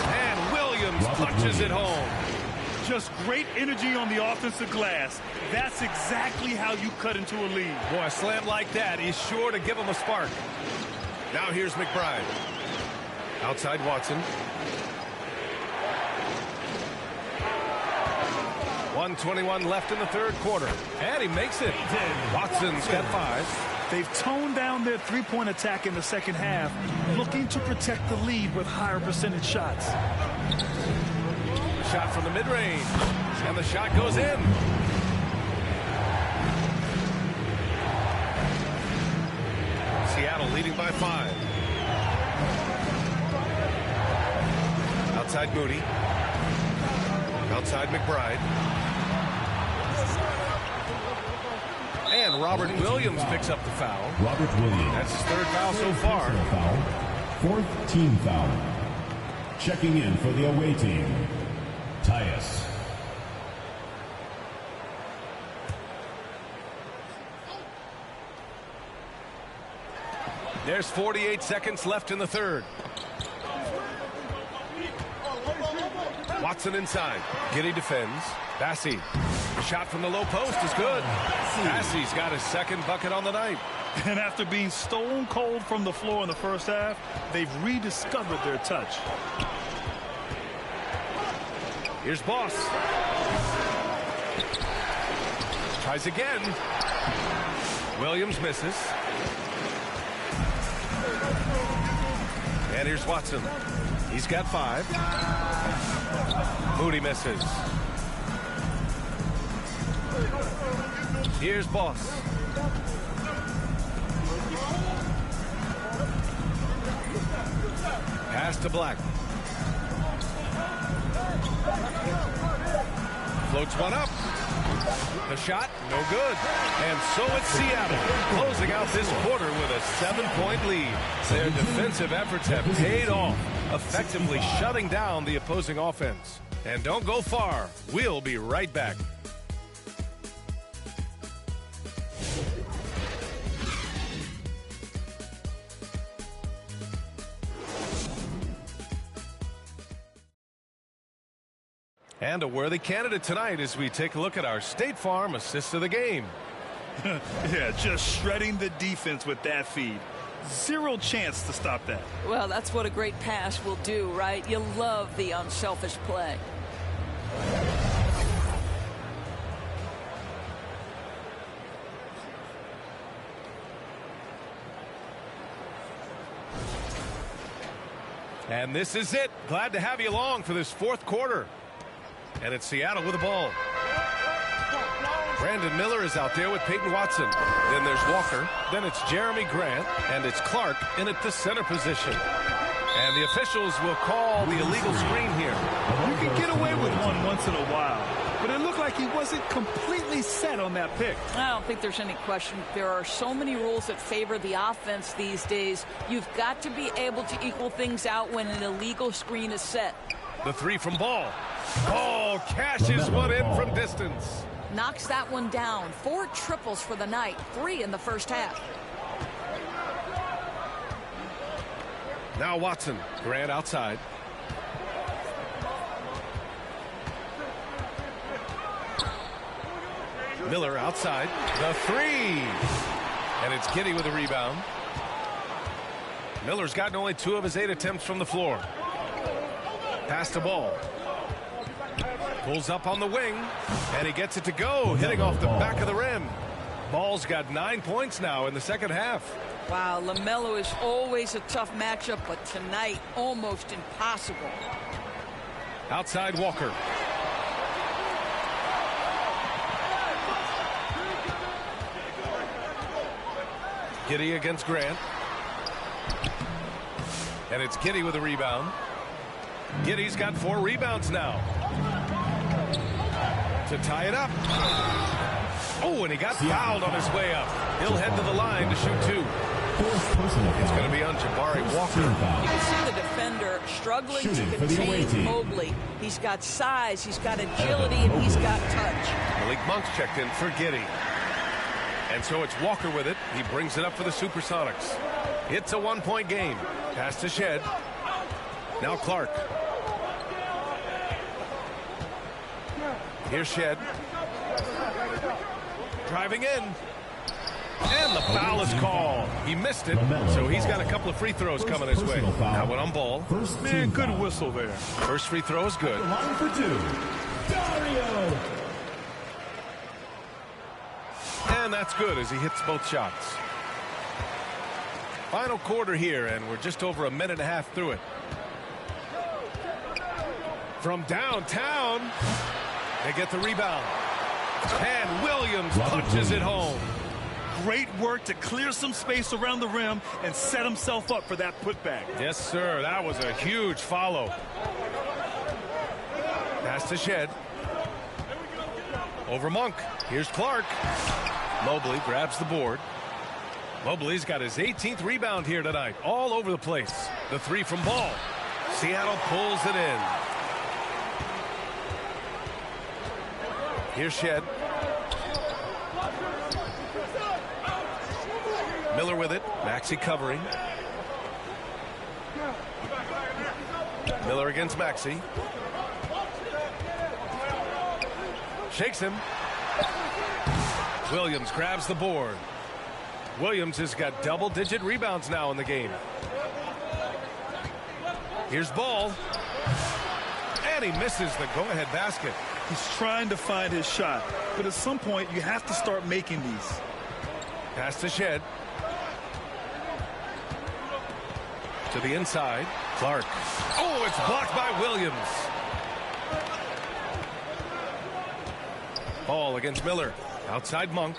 And Williams punches it home. Just great energy on the offensive glass. That's exactly how you cut into a lead. Boy, a slam like that is sure to give him a spark. Now here's McBride. Outside Watson. 1:21 left in the 3rd quarter. And he makes it. Watson's got 5. They've toned down their three-point attack in the second half, looking to protect the lead with higher percentage shots. Shot from the mid-range. And the shot goes in. Seattle leading by 5. Outside Moody. Outside McBride. And Robert Williams picks up the foul. Robert Williams. That's his 3rd foul so far. Foul. 4th team foul. Checking in for the away team, Tyus. There's 48 seconds left in the 3rd. Watson inside. Giddy defends. Bassie. shot from the low post is good. Massey's got his second bucket on the night. And after being stone cold from the floor in the first half, they've rediscovered their touch. Here's Boss. Tries again. Williams misses. And here's Watson. He's got 5. Moody misses. Here's Boss. Pass to Black. Floats one up. The shot, no good. And so it's Seattle closing out this quarter with a 7-point lead. Their defensive efforts have paid off, effectively shutting down the opposing offense. And don't go far. We'll be right back. And a worthy candidate tonight as we take a look at our State Farm assist of the game. Yeah, just shredding the defense with that feed. Zero chance to stop that. Well, that's what a great pass will do, right? You love the unselfish play. And this is it. Glad to have you along for this fourth quarter. And it's Seattle with the ball. Brandon Miller is out there with Peyton Watson. Then there's Walker. Then it's Jeremy Grant. And it's Clark in at the center position. And the officials will call the illegal screen here. You can get away with one once in a while. But it looked like he wasn't completely set on that pick. I don't think there's any question. There are so many rules that favor the offense these days. You've got to be able to equal things out when an illegal screen is set. The 3 from Ball. Ball cashes one in from distance. Knocks that one down. 4 triples for the night. 3 in the first half. Now Watson. Grant outside. Miller outside. The 3. And it's Giddey with a rebound. Miller's gotten only 2 of his 8 attempts from the floor. Pass to Ball. Pulls up on the wing. And he gets it to go. Hitting off the back of the rim. Ball's got 9 points now in the second half. Wow, LaMelo is always a tough matchup, but tonight almost impossible. Outside Walker. Giddey against Grant. And it's Giddey with a rebound. Giddey's got 4 rebounds now. To tie it up. Oh, and he got fouled on his way up. He'll head to the line to shoot 2. It's going to be on Jabari Walker. You can see the defender struggling to contain Mobley. He's got size, he's got agility, and he's got touch. Malik Monk's checked in for Giddey. And so it's Walker with it. He brings it up for the Supersonics. It's a 1-point game. Pass to Shed. Now Clark. Here's Shed. Driving in. And the foul is called. He missed it, so he's got a couple of free throws coming his way. Now one on Ball. Man, good whistle there. First free throw is good. Line for 2. Dario. And that's good as he hits both shots. Final quarter here, and we're just over a minute and a half through it. From downtown, they get the rebound. And Williams punches it home. Great work to clear some space around the rim and set himself up for that putback. Yes, sir. That was a huge follow. Pass to Shed. Over Monk. Here's Clark. Mobley grabs the board. Mobley's got his 18th rebound here tonight. All over the place. The 3 from Ball. Seattle pulls it in. Here's Shed. Miller with it. Maxey covering. Miller against Maxey. Shakes him. Williams grabs the board. Williams has got double-digit rebounds now in the game. Here's Ball. And he misses the go-ahead basket. He's trying to find his shot, but at some point you have to start making these. Pass to Shed. To the inside. Clark. Oh, it's blocked by Williams. Ball against Miller. Outside Monk.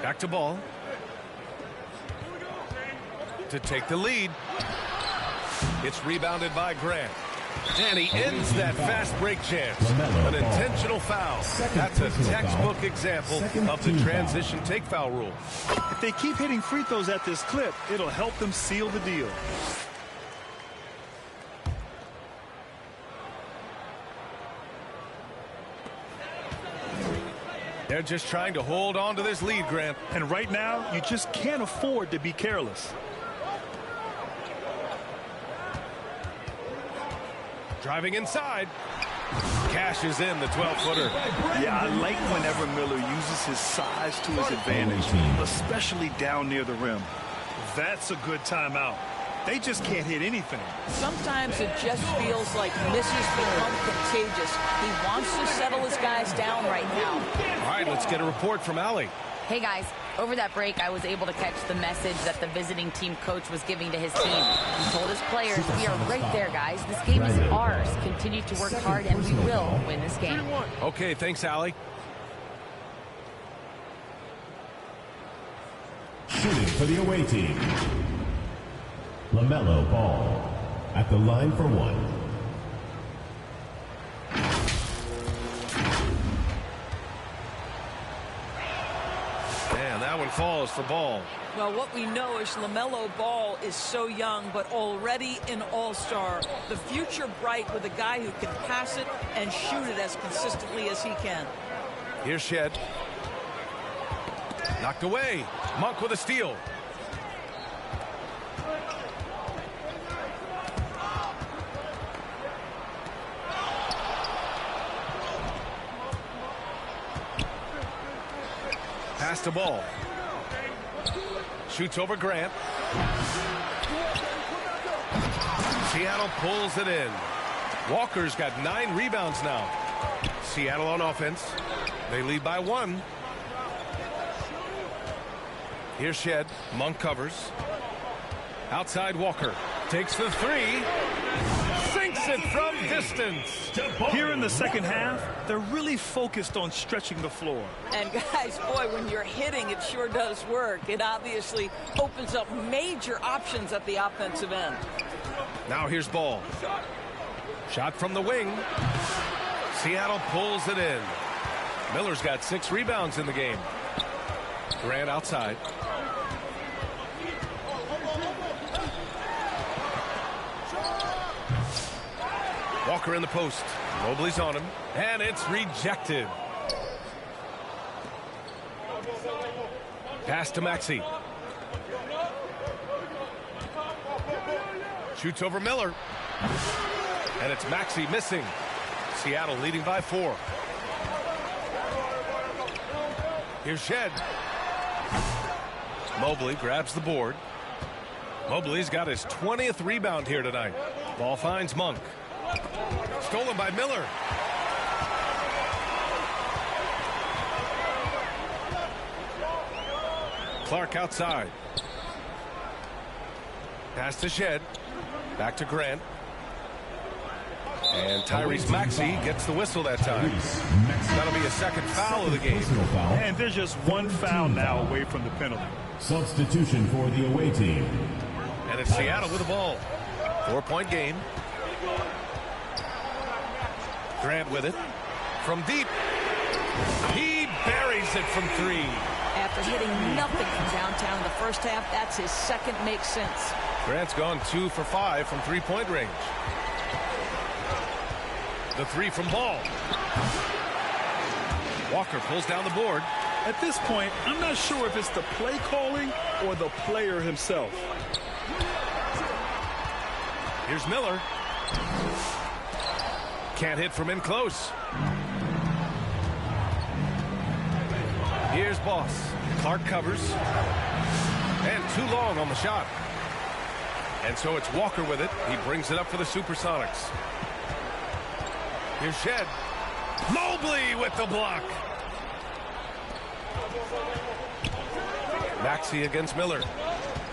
Back to Ball. To take the lead. It's rebounded by Grant. And he ends that fast break chance. An intentional foul. That's a textbook example of the transition take foul rule. If they keep hitting free throws at this clip, it'll help them seal the deal. They're just trying to hold on to this lead, Grant. And right now, you just can't afford to be careless. Driving inside. Cashes in the 12-footer. Yeah, I like whenever Miller uses his size to his advantage, especially down near the rim. That's a good timeout. They just can't hit anything. Sometimes it just feels like misses become contagious. He wants to settle his guys down right now. All right, let's get a report from Allie. Hey, guys. Over that break, I was able to catch the message that the visiting team coach was giving to his team. He told his players, we are right there, guys. This game is ours. Continue to work hard, and we will win this game. Okay, thanks, Allie. Shooting for the away team. LaMelo Ball at the line for one. And that one falls for Ball. Well, what we know is LaMelo Ball is so young, but already an all-star. The future bright with a guy who can pass it and shoot it as consistently as he can. Here's Shed. Knocked away. Monk with a steal. Pass to Ball. Shoots over Grant. Seattle pulls it in. Walker's got 9 rebounds now. Seattle on offense. They lead by 1. Here's Shed. Monk covers. Outside Walker. Takes the 3. Sinks it from distance. Here in the second half, they're really focused on stretching the floor. And guys, boy, when you're hitting, it sure does work. It obviously opens up major options at the offensive end. Now here's Ball. Shot from the wing. Seattle pulls it in. Miller's got 6 rebounds in the game. Grant outside. Walker in the post. Mobley's on him. And it's rejected. Pass to Maxey. Shoots over Miller. And it's Maxey missing. Seattle leading by 4. Here's Shed. Mobley grabs the board. Mobley's got his 20th rebound here tonight. Ball finds Monk. Stolen by Miller. Clark outside. Pass to Shed. Back to Grant. And Tyrese Maxey gets the whistle that time. That'll be a second foul of the game. And there's just 1 foul now away from the penalty. Substitution for the away team. And it's Seattle with the ball. 4-point game. Grant with it. From deep. He buries it from 3. After hitting nothing from downtown in the first half, that's his second make since. Grant's gone 2 for 5 from 3-point range. The 3 from Ball. Walker pulls down the board. At this point, I'm not sure if it's the play calling or the player himself. Here's Miller. Can't hit from in close. Here's Boss. Clark covers. And too long on the shot. And so it's Walker with it. He brings it up for the Supersonics. Here's Shed. Mobley with the block. Maxey against Miller.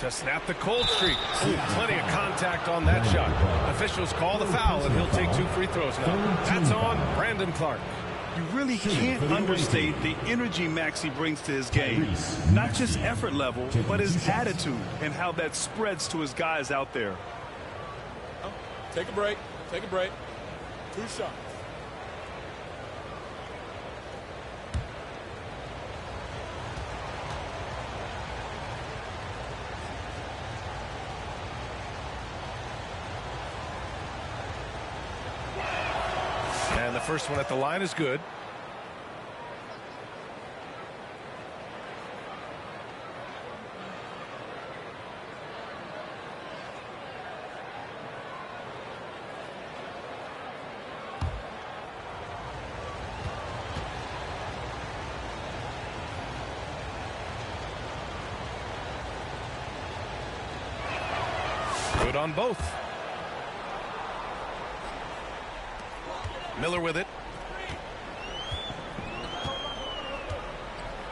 To snap the cold streak. Ooh, plenty of contact on that shot. Officials call the foul, and he'll take 2 free throws now. That's on Brandon Clark. You really can't understate the energy Maxey brings to his game. Not just effort level, but his attitude and how that spreads to his guys out there. Take a break. Take a break. 2 shots. And the first one at the line is good. Good on both. Miller with it.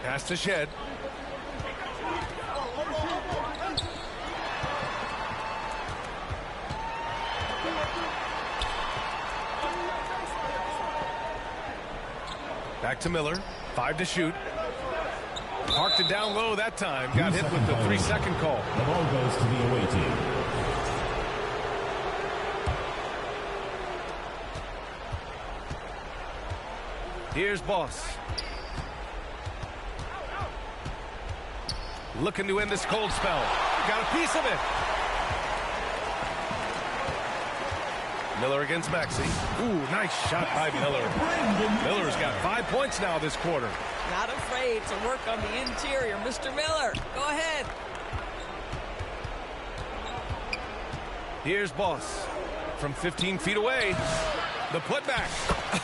Pass to Shed. Back to Miller. 5 to shoot. Parked it down low that time. Got hit with the 3-second call. The ball goes to the away team. Here's Boss. Looking to end this cold spell. Got a piece of it. Miller against Maxey. Ooh, nice shot by Miller. Miller's got 5 points now this quarter. Not afraid to work on the interior. Mr. Miller, go ahead. Here's Boss. From 15 feet away. The putback.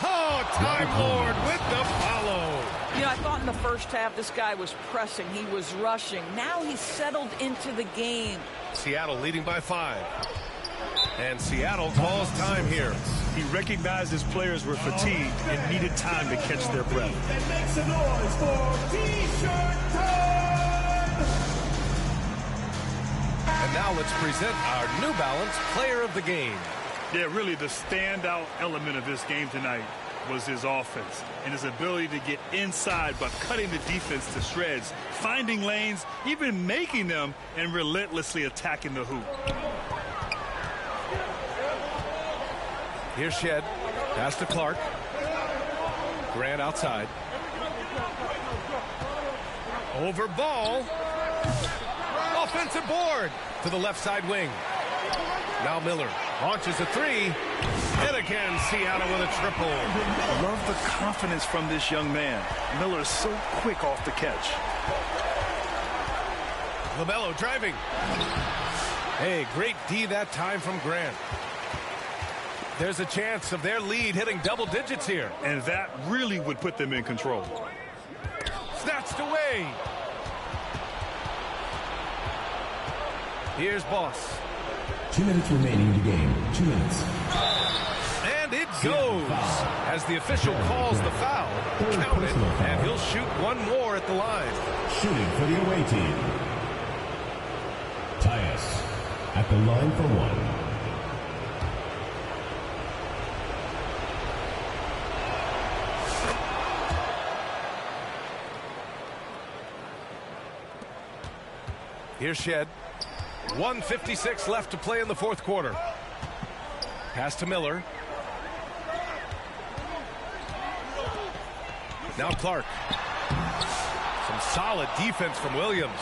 Oh, Time Lord with the follow. You know, I thought in the first half this guy was pressing. He was rushing. Now he's settled into the game. Seattle leading by 5. And Seattle calls time here. He recognized his players were fatigued and needed time to catch their breath. And make some noise for T-shirt time! And now let's present our New Balance Player of the Game. Yeah, really the standout element of this game tonight was his offense and his ability to get inside by cutting the defense to shreds, finding lanes, even making them, and relentlessly attacking the hoop. Here's Shed. Pass to Clark. Grant outside. Over Ball. Offensive board to the left side wing. Now Miller launches a 3. And again, Seattle with a triple. Love the confidence from this young man. Miller is so quick off the catch. LaMelo driving. Hey, great D that time from Grant. There's a chance of their lead hitting double digits here. And that really would put them in control. Snatched away. Here's Boss. 2 minutes remaining in the game. 2 minutes. And it goes as the official calls the foul. Count it, and he'll shoot 1 more at the line. Shooting for the away team. Tyus at the line for 1. Here's Shed. 1:56 left to play in the 4th quarter. Pass to Miller. Now Clark. Some solid defense from Williams.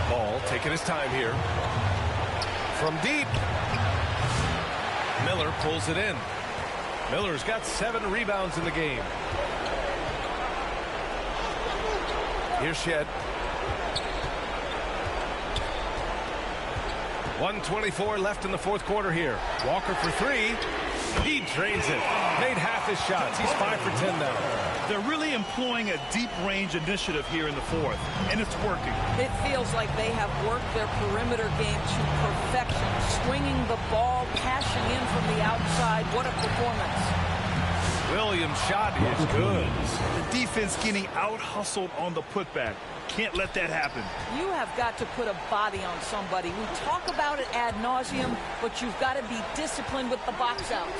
Ball taking his time here. From deep. Miller pulls it in. Miller's got 7 rebounds in the game. Here's Shed. 1:24 left in the fourth quarter here. Walker for three. He drains it. Made half his shots. He's 5 for 10 now. They're really employing a deep range initiative here in the fourth, and it's working. It feels like they have worked their perimeter game to perfection, swinging the ball, passing in from the outside. What a performance. Williams' shot is good. The defense getting out-hustled on the putback. Can't let that happen. You have got to put a body on somebody. We talk about it ad nauseum, but you've got to be disciplined with the box outs.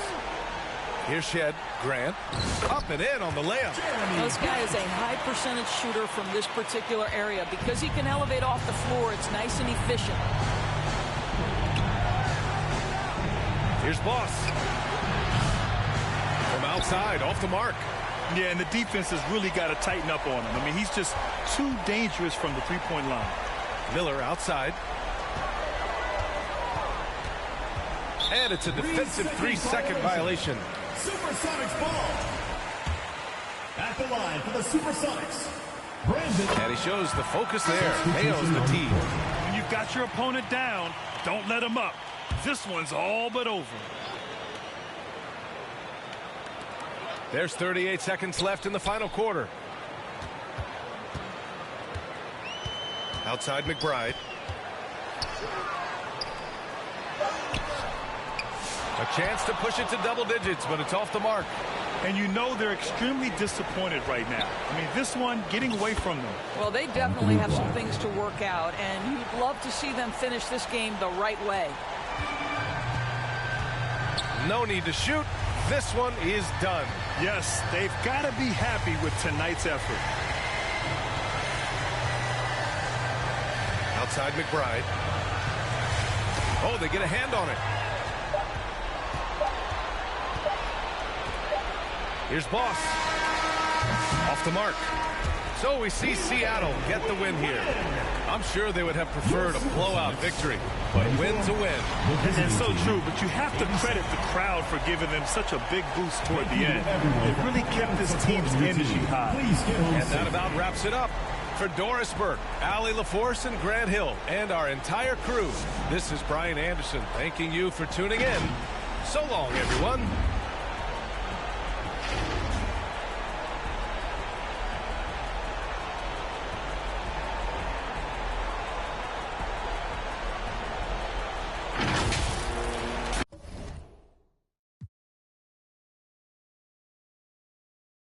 Here's Shed. Grant. Up and in on the layup. This guy is a high percentage shooter from this particular area. Because he can elevate off the floor, it's nice and efficient. Here's Boss. From outside, off the mark. Yeah, and the defense has really got to tighten up on him. I mean, he's just too dangerous from the three-point line. Miller outside. And it's a defensive 3-second violation. Supersonics ball. At the line for the Supersonics, Brandon. And he shows the focus there. Nails the tee. When you've got your opponent down, don't let him up. This one's all but over. There's 38 seconds left in the final quarter. Outside McBride. A chance to push it to double digits, but it's off the mark. And you know they're extremely disappointed right now. I mean, this one getting away from them. Well, they definitely have some things to work out, and you'd love to see them finish this game the right way. No need to shoot. This one is done. Yes, they've got to be happy with tonight's effort. Outside McBride. Oh, they get a hand on it. Here's Boss. Off the mark. So we see Seattle get the win here. I'm sure they would have preferred a blowout victory, but a win's a win. And so true, but you have to credit the crowd for giving them such a big boost toward the end. It really kept this team's energy high. And that about wraps it up. For Doris Burke, Allie LaForce, and Grant Hill, and our entire crew, this is Brian Anderson thanking you for tuning in. So long, everyone.